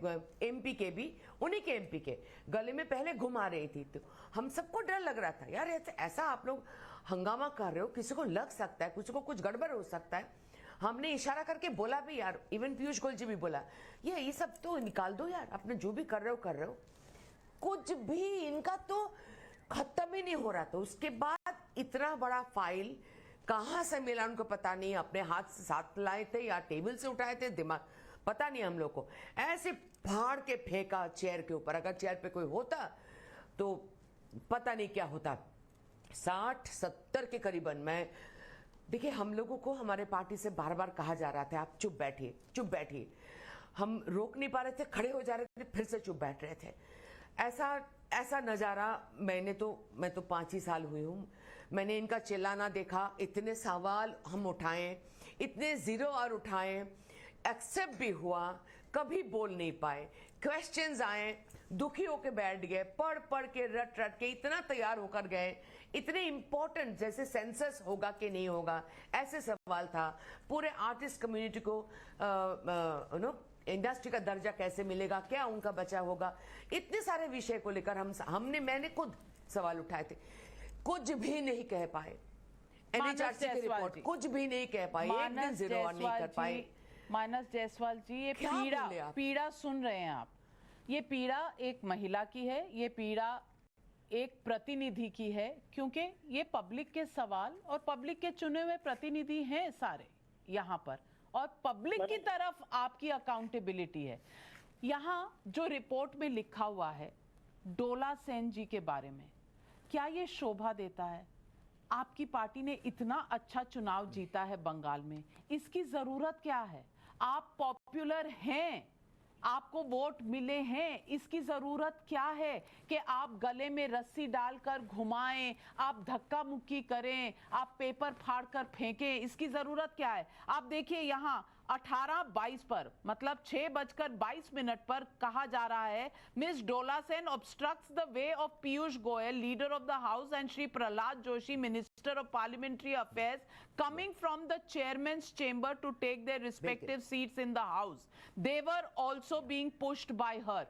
एमपी के भी, उन्हीं के एमपी के गले में पहले घुमा रही थी। तो हम सबको डर लग रहा था, यार ऐसा आप लोग हंगामा कर रहे हो, किसी को लग सकता है, किसी को कुछ गड़बड़ हो सकता है। हमने इशारा करके बोला भी यार, इवन पीयूष गोयल जी भी बोला ये सब तो निकाल दो यार, अपने जो भी कर रहे हो। कुछ भी इनका तो खत्म ही नहीं हो रहा था। उसके बाद इतना बड़ा फाइल कहाँ से मिला उनको पता नहीं, अपने हाथ से साथ लाए थे या टेबल से उठाए थे, दिमाग पता नहीं हम लोग को, ऐसे फाड़ के फेंका चेयर के ऊपर। अगर चेयर पे कोई होता तो पता नहीं क्या होता। 60-70 के करीबन। मैं देखिए, हम लोगों को हमारे पार्टी से बार बार कहा जा रहा था आप चुप बैठिए। हम रोक नहीं पा रहे थे, खड़े हो जा रहे थे, फिर से चुप बैठ रहे थे। ऐसा नज़ारा मैं तो 5 ही साल हुई हूँ, मैंने इनका चिल्लाना देखा। इतने सवाल हम उठाएं, इतने जीरो और उठाएं, एक्सेप्ट भी हुआ, कभी बोल नहीं पाए। क्वेश्चंस आए, दुखी होकर बैठ गए, पढ़ के रट के इतना तैयार होकर गए। इतने इंपॉर्टेंट, जैसे सेंसस होगा कि नहीं होगा, ऐसे सवाल था। पूरे आर्टिस्ट कम्युनिटी को इंडस्ट्री का दर्जा कैसे मिलेगा, क्या उनका बचा होगा, इतने सारे विषय को लेकर मैंने खुद सवाल उठाए थे। कुछ भी नहीं कह पाए। एनएचआरसी की रिपोर्ट कुछ भी नहीं कह पाए, एक दिन जीरो और नहीं कर पाए। मानस जायसवाल जी, ये पीड़ा सुन रहे हैं आप, ये पीड़ा एक महिला की है, ये पीड़ा एक प्रतिनिधि की है, क्योंकि ये पब्लिक के सवाल और पब्लिक के चुने हुए प्रतिनिधि हैं सारे यहाँ पर, और पब्लिक की तरफ आपकी अकाउंटेबिलिटी है। यहाँ जो रिपोर्ट में लिखा हुआ है डोला सेन जी के बारे में, क्या ये शोभा देता है? आपकी पार्टी ने इतना अच्छा चुनाव जीता है बंगाल में, इसकी जरूरत क्या है? आप पॉपुलर हैं, आपको वोट मिले हैं, इसकी जरूरत क्या है कि आप गले में रस्सी डालकर घुमाएं, आप धक्का मुक्की करें, आप पेपर फाड़कर फेंकें? इसकी जरूरत क्या है? आप देखिए यहाँ 18:22 पर, मतलब 6:22 पर कहा जा रहा है, miss Dola Sen obstructs the way of Piyush Goyal, leader of the house, and Shri Prahlad Joshi, minister of parliamentary affairs, coming from the chairman's chamber to take their respective seats in the house. They were also being pushed by her.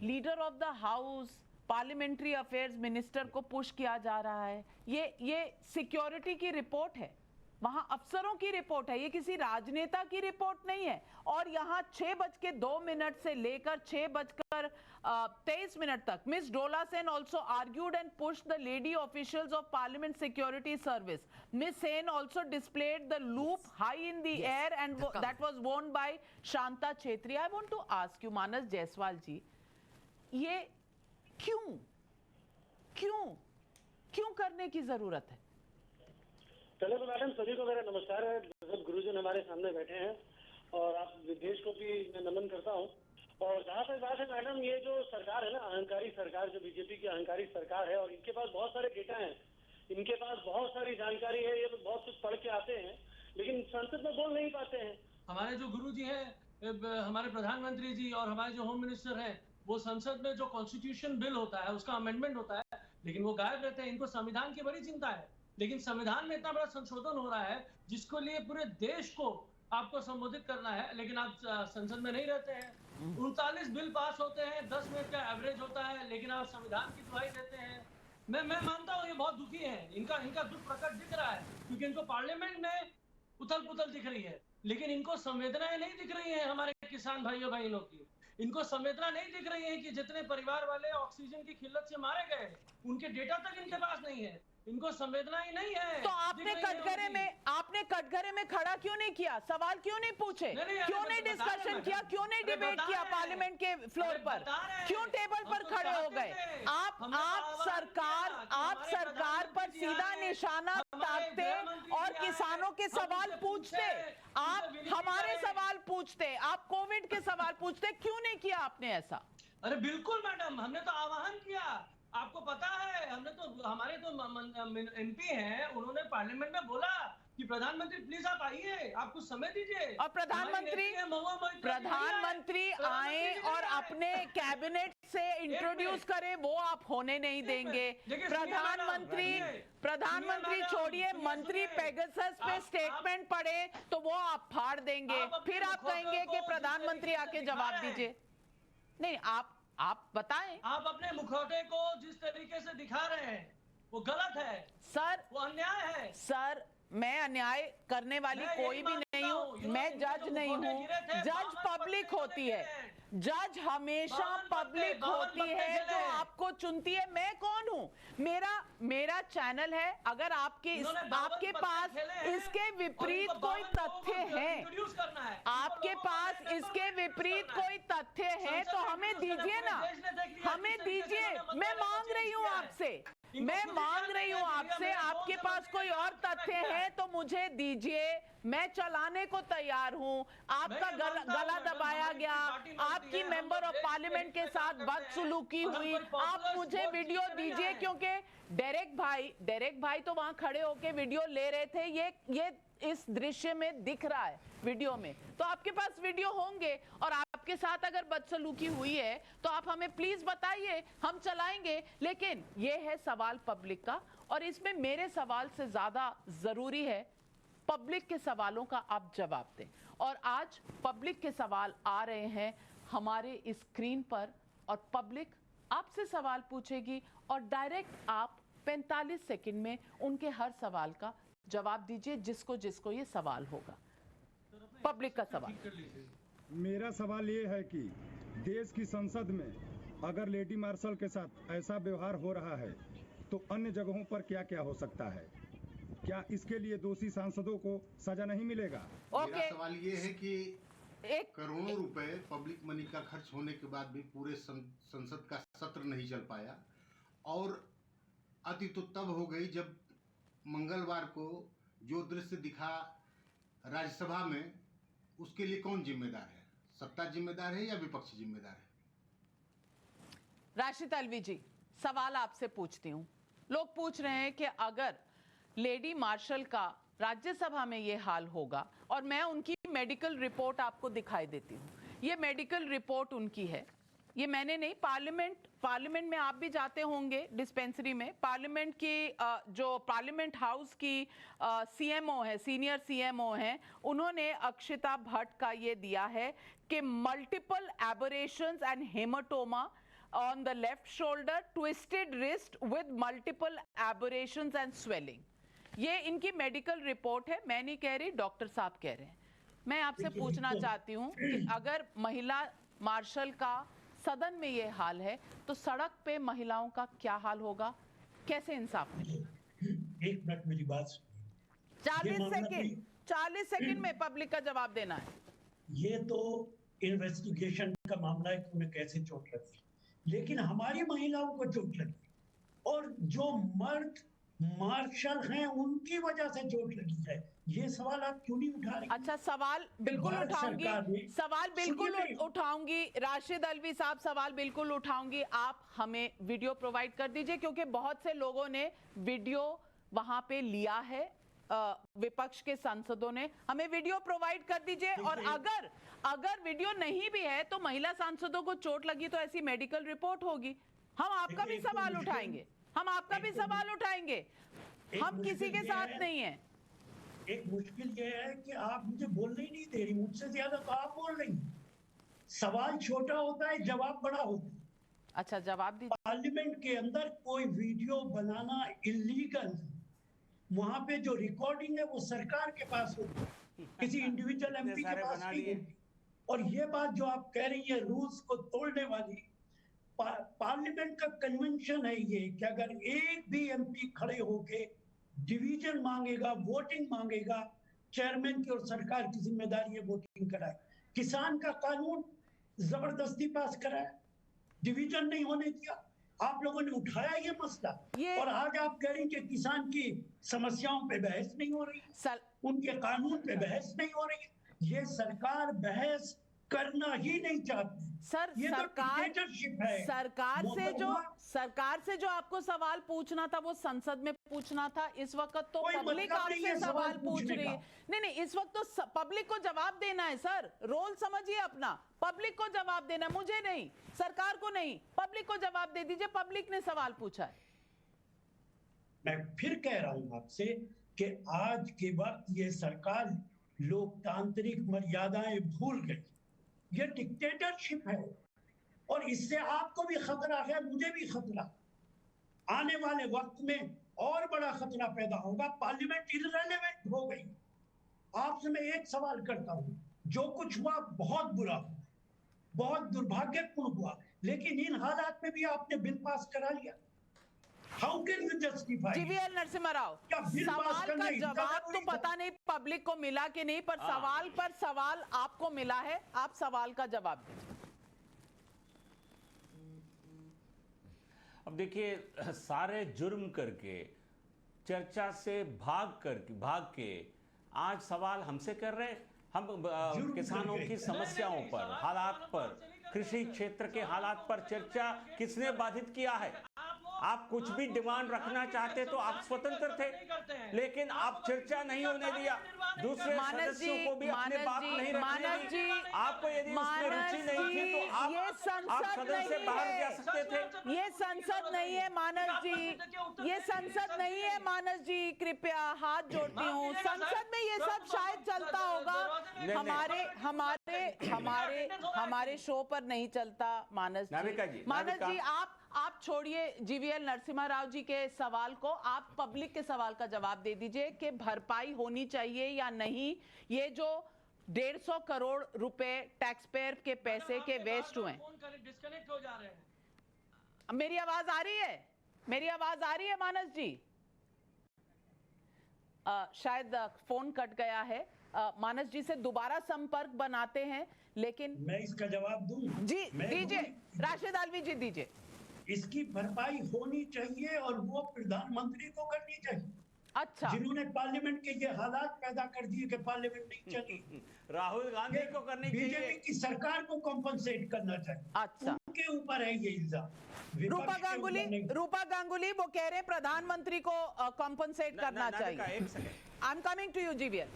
Leader of the house, parliamentary affairs minister को पुश किया जा रहा है। ये सिक्योरिटी की रिपोर्ट है, वहां अफसरों की रिपोर्ट है, ये किसी राजनेता की रिपोर्ट नहीं है। और यहाँ 6:02 से लेकर 6:23 तक Miss Dola Sen also argued and pushed the lady officials of parliament security service. Miss Sen also displayed the loop high in the air and that was worn by Shanta Chhetri. I want to ask you Manas Jaiswal ji, ये क्यों करने की जरूरत है? चलो तो मैडम, सभी को मेरा नमस्कार है। सब गुरुजन हमारे सामने बैठे हैं और आप विदेश को भी मैं नमन करता हूँ। और जहाँ तक बात है मैडम, ये जो सरकार है ना, अहंकारी सरकार, जो बीजेपी की अहंकारी सरकार है, और इनके पास बहुत सारे डेटा हैं, इनके पास बहुत सारी जानकारी है, ये बहुत कुछ पढ़ के आते हैं, लेकिन संसद में बोल नहीं पाते हैं। हमारे जो गुरु जी हैं, हमारे प्रधानमंत्री जी और हमारे जो होम मिनिस्टर हैं, वो संसद में जो कॉन्स्टिट्यूशन बिल होता है उसका अमेंडमेंट होता है, लेकिन वो गायब रहते हैं। इनको संविधान की बड़ी चिंता है, लेकिन संविधान में इतना बड़ा संशोधन हो रहा है जिसको लिए पूरे देश को आपको संबोधित करना है, लेकिन आप संसद में नहीं रहते हैं। 39 बिल पास होते हैं, 10 मिनट का एवरेज होता है, लेकिन आप संविधान की दुहाई देते हैं। मैं मानता हूँ ये बहुत दुखी है, इनका दुख प्रकट दिख रहा है, क्योंकि इनको पार्लियामेंट में उथल पुथल दिख रही है, लेकिन इनको संवेदनाएं नहीं दिख रही है हमारे किसान भाइयों बहनों की। इनको संवेदना नहीं दिख रही है कि जितने परिवार वाले ऑक्सीजन की किल्लत से मारे गए उनके डेटा तक इनके पास नहीं है, इनको संवेदना ही नहीं है। तो आपने कटघरे में खड़ा क्यों नहीं किया, सवाल क्यों नहीं पूछे, क्यों नहीं डिस्कशन किया, क्यों नहीं डिबेट किया पार्लियामेंट के फ्लोर पर, क्यों टेबल पर खड़े हो गए? आप सरकार पर सीधा निशाना ताकते और किसानों के सवाल पूछते, आप हमारे सवाल पूछते, आप कोविड के सवाल पूछते, क्यों नहीं किया आपने ऐसा? अरे बिल्कुल मैडम, हमने तो आह्वान किया, आपको पता है, हमने तो हमारे तो एमपी हैं, उन्होंने पार्लियामेंट में बोला कि प्रधानमंत्री प्लीज आप आइए, आप कुछ समय दीजिए। और प्रधानमंत्री आए और अपने कैबिनेट से इंट्रोड्यूस करें, वो आप होने नहीं देंगे। प्रधानमंत्री छोड़िए, मंत्री पेगासस पे स्टेटमेंट पढ़े तो वो आप फाड़ देंगे, फिर आप कहेंगे कि प्रधानमंत्री आके जवाब दीजिए। नहीं, आप बताएं। आप अपने मुखौटे को जिस तरीके से दिखा रहे हैं वो गलत है सर, वो अन्याय है सर। मैं अन्याय करने वाली कोई भी नहीं हूँ, मैं जज नहीं हूँ, जज पब्लिक होती है, जज हमेशा पब्लिक होती है जो आपको चुनती है। मैं कौन हूँ? मेरा चैनल है, अगर आपके पास इसके विपरीत कोई तथ्य है, आपके पास इसके विपरीत कोई तथ्य है तो हमें दीजिए ना, हमें दीजिए। मैं मांग रही हूँ आपसे, आपके पास कोई और तथ्य है तो मुझे दीजिए, मैं चलाने को तैयार हूं। आपका गला दबाया गया, आपकी मेंबर ऑफ पार्लियामेंट के साथ बदसलूकी हुई, आप मुझे वीडियो दीजिए, क्योंकि डेरेक भाई तो वहां खड़े होके वीडियो ले रहे थे, ये इस दृश्य में दिख रहा है वीडियो में, तो आपके पास वीडियो होंगे, और आपके साथ अगर बदसलूकी हुई है तो आप हमें प्लीज बताइए, हम चलाएंगे। लेकिन ये है सवाल पब्लिक का, और इसमें मेरे सवाल से ज्यादा जरूरी है पब्लिक के सवालों का आप जवाब दें। और आज पब्लिक के सवाल आ रहे हैं हमारे स्क्रीन पर, और पब्लिक आपसे सवाल पूछेगी और डायरेक्ट आप 45 सेकंड में उनके हर सवाल का जवाब दीजिए, जिसको ये सवाल होगा। पब्लिक का सवाल। मेरा सवाल ये है कि देश की संसद में अगर लेडी मार्शल के साथ ऐसा व्यवहार हो रहा है तो अन्य जगहों पर क्या क्या हो सकता है? क्या इसके लिए दोषी सांसदों को सजा नहीं मिलेगा? मेरा सवाल ये है कि करोड़ों रुपए पब्लिक मनी का खर्च होने के बाद भी पूरे संसद का सत्र नहीं चल पाया, और अति तो तब हो गई जब मंगलवार को जो दृश्य दिखा राज्यसभा में, उसके लिए कौन जिम्मेदार है? सत्ता जिम्मेदार है या विपक्ष जिम्मेदार है? राशिद अल्वी जी, सवाल आपसे पूछती हूँ। लोग पूछ रहे हैं कि अगर लेडी मार्शल का राज्यसभा में ये हाल होगा, और मैं उनकी मेडिकल रिपोर्ट आपको दिखाई देती हूँ, ये मेडिकल रिपोर्ट उनकी है, ये मैंने नहीं, पार्लियामेंट में आप भी जाते होंगे डिस्पेंसरी में, पार्लियामेंट की जो पार्लियामेंट हाउस की सीएमओ है, सीनियर सीएमओ हैं, उन्होंने अक्षिता भट्ट का ये दिया है कि multiple aberrations and haematoma on the left shoulder, twisted wrist with multiple aberrations and swelling. ये इनकी मेडिकल रिपोर्ट है, मैं नहीं कह रही, डॉक्टर साहब कह रहे हैं। मैं आपसे पूछना चाहती हूँ कि अगर महिला मार्शल का सदन में ये हाल है तो सड़क पे महिलाओं का क्या हाल होगा? कैसे इंसाफ मिलेगा? एक मिनट मेरी बात, 40 सेकंड में पब्लिक का जवाब देना है। ये तो इन्वेस्टिगेशन का मामला है कि उन्हें कैसे चोट लगी, लेकिन हमारी महिलाओं को चोट लगी, और जो मर्द मार्शल हैं उनकी वजह से चोट लगी है। ये सवाल आप क्यों नहीं उठा रहे? अच्छा, सवाल बिल्कुल उठाऊंगी, राशिद अल्वी साहब, सवाल बिल्कुल उठाऊंगी। आप हमें वीडियो प्रोवाइड कर दीजिए, क्योंकि बहुत से लोगों ने वीडियो वहां पे लिया है, विपक्ष के सांसदों ने। हमें वीडियो प्रोवाइड कर दीजिए, और अगर वीडियो नहीं भी है तो महिला सांसदों को चोट लगी तो ऐसी मेडिकल रिपोर्ट होगी। हम आपका भी सवाल उठाएंगे, हम किसी के साथ नहीं है। एक मुश्किल ये है कि आप मुझे बोलने ही नहीं दे रही, मुझसे ज्यादा तो आप बोल रही। सवाल छोटा होता है, जवाब बड़ा होता है। अच्छा, जवाब दीजिए। पार्लियामेंट के अंदर कोई वीडियो बनाना इलीगल, वहां पे जो रिकॉर्डिंग है वो सरकार के पास होगी, किसी इंडिविजुअल एमपी के पास नहीं होगी। और ये बात जो आप कह रही है रूल्स को तोड़ने वाली, पार्लियामेंट का कन्वेंशन है ये कि अगर एक भी एमपी खड़े होके डिवीजन मांगेगा, वोटिंग मांगेगा, चेयरमैन की और सरकार की जिम्मेदारी है वोटिंग कराए। किसान का कानून जबरदस्ती पास कराया, डिवीजन नहीं होने दिया। आप लोगों ने उठाया ये मसला और आज आप कह रही हैं कि किसान की समस्याओं पे बहस नहीं हो रही, उनके कानून पे बहस नहीं हो रही। ये सरकार बहस करना ही नहीं चाहती सर। ये सरकार है। सरकार से जो आपको सवाल पूछना था वो संसद में पूछना था। इस वक्त तो पब्लिक आपसे सवाल पूछ रही है। नहीं, इस वक्त तो पब्लिक को जवाब देना है सर। रोल समझिए अपना, पब्लिक को जवाब देना, मुझे नहीं, सरकार को नहीं, पब्लिक को जवाब दे दीजिए। पब्लिक ने सवाल पूछा है। मैं फिर कह रहा हूं आपसे कि आज के वक्त ये सरकार लोकतांत्रिक मर्यादाएं भूल गई। ये डिक्टेटरशिप है और इससे आपको भी खतरा है, मुझे भी खतरा। आने वाले वक्त में और बड़ा खतरा पैदा होगा। पार्लियामेंट इररिलेवेंट हो गई। आपसे मैं एक सवाल करता हूं, जो कुछ हुआ बहुत बुरा हुआ, बहुत दुर्भाग्यपूर्ण हुआ, लेकिन इन हालात में भी आपने बिल पास करा लिया। How can you justify? GVL Narasimha Rao, सवाल का जवाब तो पता नहीं पब्लिक को मिला कि नहीं, पर सवाल पर सवाल आपको मिला है। आप सवाल का जवाब दीजिए। अब देखिए, सारे जुर्म करके, चर्चा से भाग के आज सवाल हमसे कर रहे हैं। हम किसानों की समस्याओं पर, हालात पर, कृषि क्षेत्र के हालात पर चर्चा किसने बाधित किया है? आप कुछ भी डिमांड रखना चाहते तो आप स्वतंत्र थे, लेकिन आप चर्चा नहीं होने दिया। दूसरे सदस्यों को भी अपने बात नहीं रखने दी। आपको यदि उसमें रुचि नहीं थी तो आप सदन से बाहर जा सकते थे। ये संसद नहीं है मानस जी, ये संसद नहीं है मानस जी, कृपया हाथ जोड़ती हूँ। संसद में ये सब शायद चलता होगा, हमारे शो पर नहीं चलता मानस जी। मानस जी आप छोड़िए जीवीएल नरसिम्हा राव जी के सवाल को, आप पब्लिक के सवाल का जवाब दे दीजिए कि भरपाई होनी चाहिए या नहीं। ये जो 150 करोड़ रुपए टैक्स पेयर के पैसे के वेस्ट हुए। डिस्कनेक्ट हो जा रहे हैं। मेरी आवाज आ रही है? मेरी आवाज आ रही है मानस जी? शायद फोन कट गया है। मानस जी से दोबारा संपर्क बनाते हैं, लेकिन मैं इसका जवाब दूं? जी दीजिए, राशिद आलवी जी दीजिए। इसकी भरपाई होनी चाहिए और वो प्रधानमंत्री को करनी चाहिए। अच्छा, जिन्होंने पार्लियामेंट के ये हालात पैदा कर दिए कि पार्लियामेंट नहीं चली। राहुल गांधी को करनी चाहिए। बीजेपी की सरकार को कॉम्पनसेट करना चाहिए। अच्छा, उनके ऊपर है ये इल्जाम। रूपा गांगुली वो कह रहे हैं प्रधानमंत्री को कॉम्पनसेट करना चाहिए। I am coming to you GVL.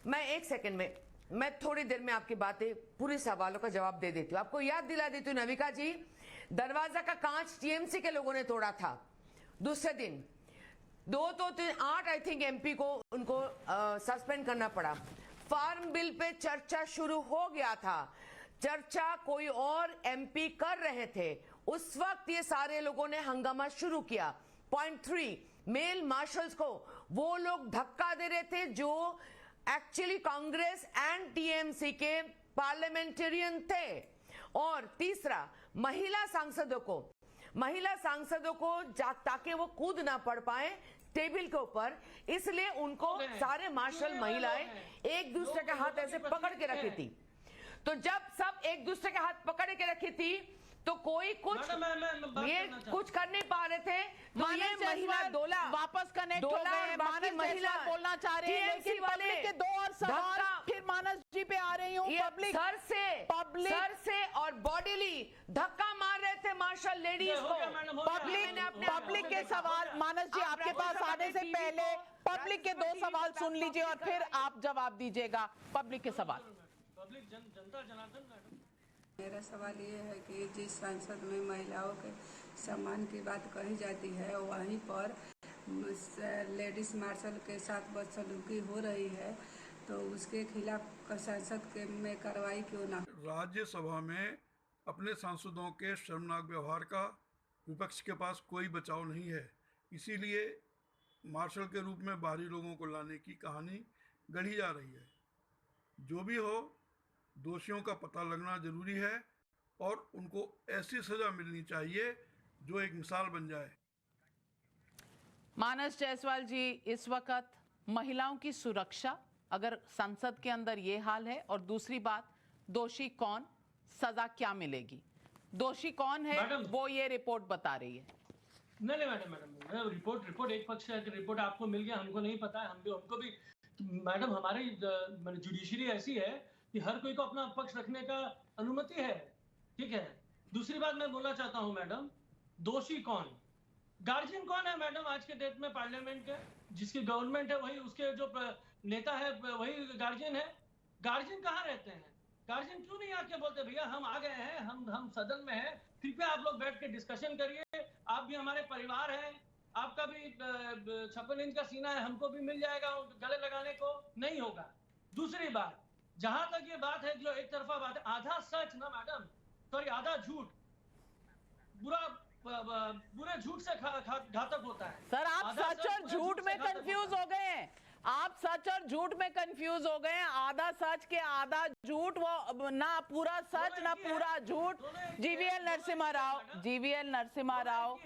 मैं एक सेकंड में, मैं थोड़ी देर में आपकी बातें, पूरे सवालों का जवाब दे देती हूँ। आपको याद दिला देती हूँ नविका जी, दरवाजा का कांच टीएमसी के लोगों ने तोड़ा था। दूसरे दिन 8 आई थिंक एमपी को उनको सस्पेंड करना पड़ा। फार्म बिल पे चर्चा शुरू हो गया था, चर्चा कोई और एमपी कर रहे थे, उस वक्त ये सारे लोगों ने हंगामा शुरू किया। पॉइंट 3, मेल मार्शल्स को वो लोग धक्का दे रहे थे जो एक्चुअली कांग्रेस एंड टीएमसी के पार्लियामेंटेरियन थे। और तीसरा, महिला सांसदों को ताकि वो कूद ना पड़ पाए टेबल के ऊपर, इसलिए उनको सारे मार्शल महिलाएं एक दूसरे के हाथ ऐसे पकड़ के रखी थी। तो जब सब एक दूसरे के हाथ पकड़ के रखी थी तो कोई कुछ कुछ कर नहीं पा रहे थे। तो ये महिला डोला वापस कनेक्ट हो गए। मानस महिला बोलना चाह रहे हैं, लेकिन पब्लिक के 2 और सवाल फिर मानस जी पे आ रही हूँ। पब्लिक सर से और बॉडीली धक्का मार रहे थे मार्शल लेडीज को। पब्लिक के सवाल, मानस जी आपके पास आने से पहले पब्लिक के 2 सवाल सुन लीजिए और फिर आप जवाब दीजिएगा पब्लिक के सवाल। जनता जनार्दन मैडम, मेरा सवाल ये है कि जिस संसद में महिलाओं के सम्मान की बात कही जाती है, वहीं पर लेडीज मार्शल के साथ बदसलूकी हो रही है, तो उसके खिलाफ संसद में कार्रवाई क्यों ना? राज्यसभा में अपने सांसदों के शर्मनाक व्यवहार का विपक्ष के पास कोई बचाव नहीं है, इसीलिए मार्शल के रूप में बाहरी लोगों को लाने की कहानी गढ़ी जा रही है। जो भी हो, दोषियों का पता लगना जरूरी है और उनको ऐसी सजा मिलनी चाहिए जो एक मिसाल बन जाए। मानस जायसवाल जी, इस वक्त महिलाओं की सुरक्षा, अगर संसद के अंदर ये हाल है, और दूसरी बात, दोषी कौन, सजा क्या मिलेगी, दोषी कौन है वो ये रिपोर्ट बता रही है। नहीं मैडम, रिपोर्ट एक पक्ष है कि रिपोर्ट आपको मिल गया, हमको नहीं पता है, हमको भी मैडम, हमारी जुडिशरी ऐसी है कि हर कोई को अपना पक्ष रखने का अनुमति है, ठीक है। दूसरी बात मैं बोलना चाहता हूं मैडम, दोषी कौन, गार्जियन कौन है मैडम आज के डेट में पार्लियामेंट के, जिसकी गवर्नमेंट है वही, उसके जो नेता है वही गार्जियन है। गार्जियन कहाँ रहते हैं? गार्जियन क्यों नहीं आके बोलते भैया हम आ गए हैं, हम सदन में हैं, कृपया आप लोग बैठ के डिस्कशन करिए, आप भी हमारे परिवार हैं, आपका भी 56 इंच का सीना है, हमको भी मिल जाएगा गले लगाने को। नहीं होगा। दूसरी बात, जहां तक ये बात है जो एक तरफा बात है, आधा सच ना मैडम, सॉरी आधा झूठ, बुरे झूठ से घातक होता है। सर आप सच और झूठ में कंफ्यूज हो गए हैं, आप सच और झूठ में कंफ्यूज हो गए हैं। आधा सच के आधा झूठ, वो ना पूरा सच ना पूरा झूठ। जीवीएल नरसिम्हा राव,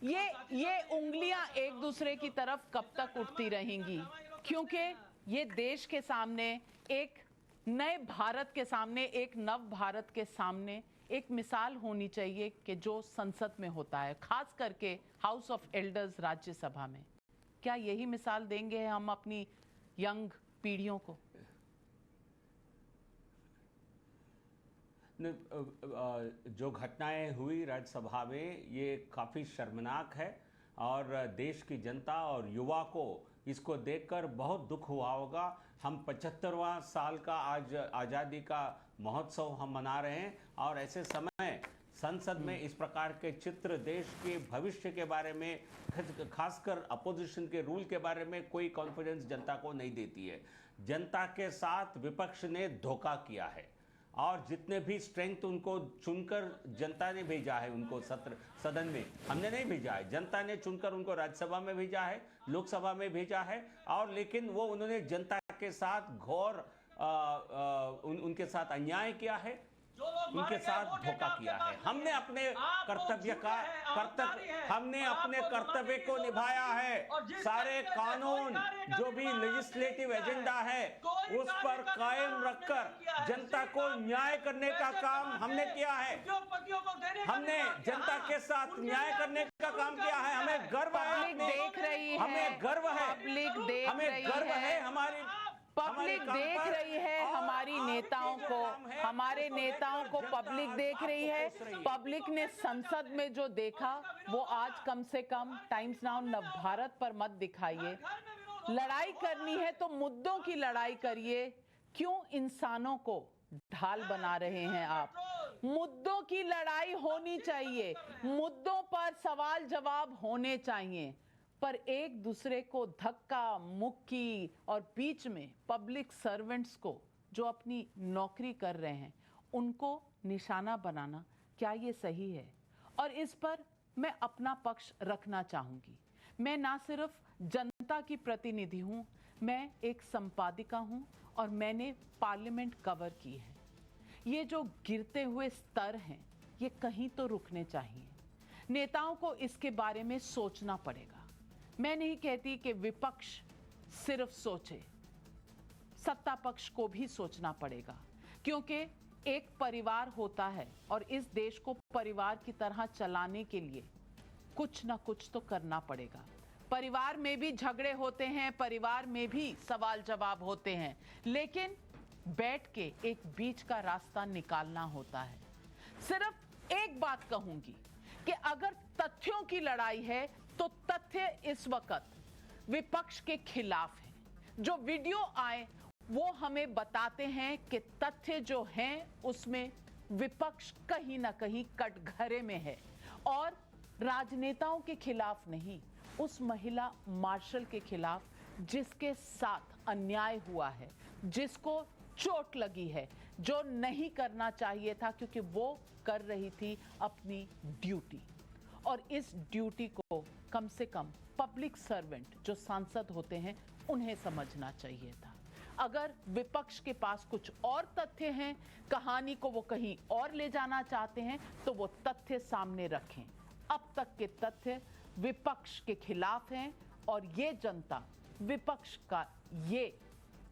ये उंगलियां एक दूसरे की तरफ कब तक उठती रहेंगी? क्योंकि ये देश के सामने, एक नए भारत के सामने, एक नव भारत के सामने एक मिसाल होनी चाहिए कि जो संसद में होता है, खास करके हाउस ऑफ एल्डर्स राज्यसभा में। क्या यही मिसाल देंगे हम अपनी यंग पीढ़ियों को? जो घटनाएं हुई राज्यसभा में ये काफ़ी शर्मनाक है और देश की जनता और युवा को इसको देखकर बहुत दुख हुआ होगा। हम 75वां साल का आज आज़ादी का महोत्सव हम मना रहे हैं और ऐसे समय संसद में इस प्रकार के चित्र देश के भविष्य के बारे में, खासकर अपोजिशन के रूल के बारे में कोई कॉन्फिडेंस जनता को नहीं देती है। जनता के साथ विपक्ष ने धोखा किया है और जितने भी स्ट्रेंथ उनको चुनकर जनता ने भेजा है, उनको सदन में हमने नहीं भेजा है, जनता ने चुनकर उनको राज्यसभा में भेजा है, लोकसभा में भेजा है, और लेकिन वो उन्होंने जनता के साथ घोर उनके साथ अन्याय किया है, उनके साथ धोखा किया है। हमने अपने कर्तव्य को निभाया है। सारे कानून, जो भी लेजिस्लेटिव एजेंडा है, उस पर कायम रखकर जनता को न्याय करने का काम हमने किया है। हमने जनता के साथ न्याय करने का काम किया है। हमें गर्व है, देख रही है, हमें गर्व है, हमें गर्व है, हमारी पब्लिक देख रही है, हमारी नेताओं को, हमारे नेताओं को पब्लिक देख रही है। पब्लिक ने संसद में जो देखा वो आज कम से कम टाइम्स नाउ नव भारत पर मत दिखाइए। लड़ाई करनी है तो मुद्दों की लड़ाई करिए। क्यों इंसानों को ढाल बना रहे हैं आप? मुद्दों की लड़ाई होनी चाहिए, मुद्दों पर सवाल जवाब होने चाहिए, पर एक दूसरे को धक्का मुक्की और बीच में पब्लिक सर्वेंट्स को जो अपनी नौकरी कर रहे हैं उनको निशाना बनाना, क्या ये सही है? और इस पर मैं अपना पक्ष रखना चाहूँगी। मैं ना सिर्फ जनता की प्रतिनिधि हूँ, मैं एक संपादिका हूँ और मैंने पार्लियामेंट कवर की है। ये जो गिरते हुए स्तर हैं ये कहीं तो रुकने चाहिए। नेताओं को इसके बारे में सोचना पड़ेगा। मैं नहीं कहती कि विपक्ष सिर्फ सोचे, सत्ता पक्ष को भी सोचना पड़ेगा, क्योंकि एक परिवार होता है और इस देश को परिवार की तरह चलाने के लिए कुछ ना कुछ तो करना पड़ेगा। परिवार में भी झगड़े होते हैं, परिवार में भी सवाल जवाब होते हैं, लेकिन बैठ के एक बीच का रास्ता निकालना होता है। सिर्फ एक बात कहूंगी कि अगर तथ्यों की लड़ाई है तो तथ्य इस वक्त विपक्ष के खिलाफ है। जो वीडियो आए वो हमें बताते हैं कि तथ्य जो हैं उसमें विपक्ष कहीं ना कहीं कटघरे में है, और राजनेताओं के खिलाफ नहीं, उस महिला मार्शल के खिलाफ जिसके साथ अन्याय हुआ है, जिसको चोट लगी है, जो नहीं करना चाहिए था क्योंकि वो कर रही थी अपनी ड्यूटी। और इस ड्यूटी को कम से कम पब्लिक सर्वेंट जो सांसद होते हैं उन्हें समझना चाहिए था। अगर विपक्ष के पास कुछ और तथ्य हैं, कहानी को वो कहीं और ले जाना चाहते हैं, तो वो तथ्य सामने रखें। अब तक के तथ्य विपक्ष के खिलाफ हैं और ये जनता विपक्ष का ये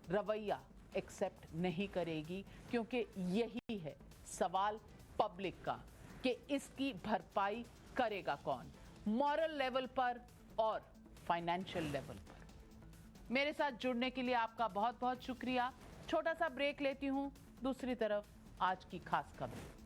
रवैया एक्सेप्ट नहीं करेगी, क्योंकि यही है सवाल पब्लिक का कि इसकी भरपाई करेगा कौन, मॉरल लेवल पर और फाइनेंशियल लेवल पर। मेरे साथ जुड़ने के लिए आपका बहुत बहुत शुक्रिया। छोटा सा ब्रेक लेती हूं, दूसरी तरफ आज की खास खबर।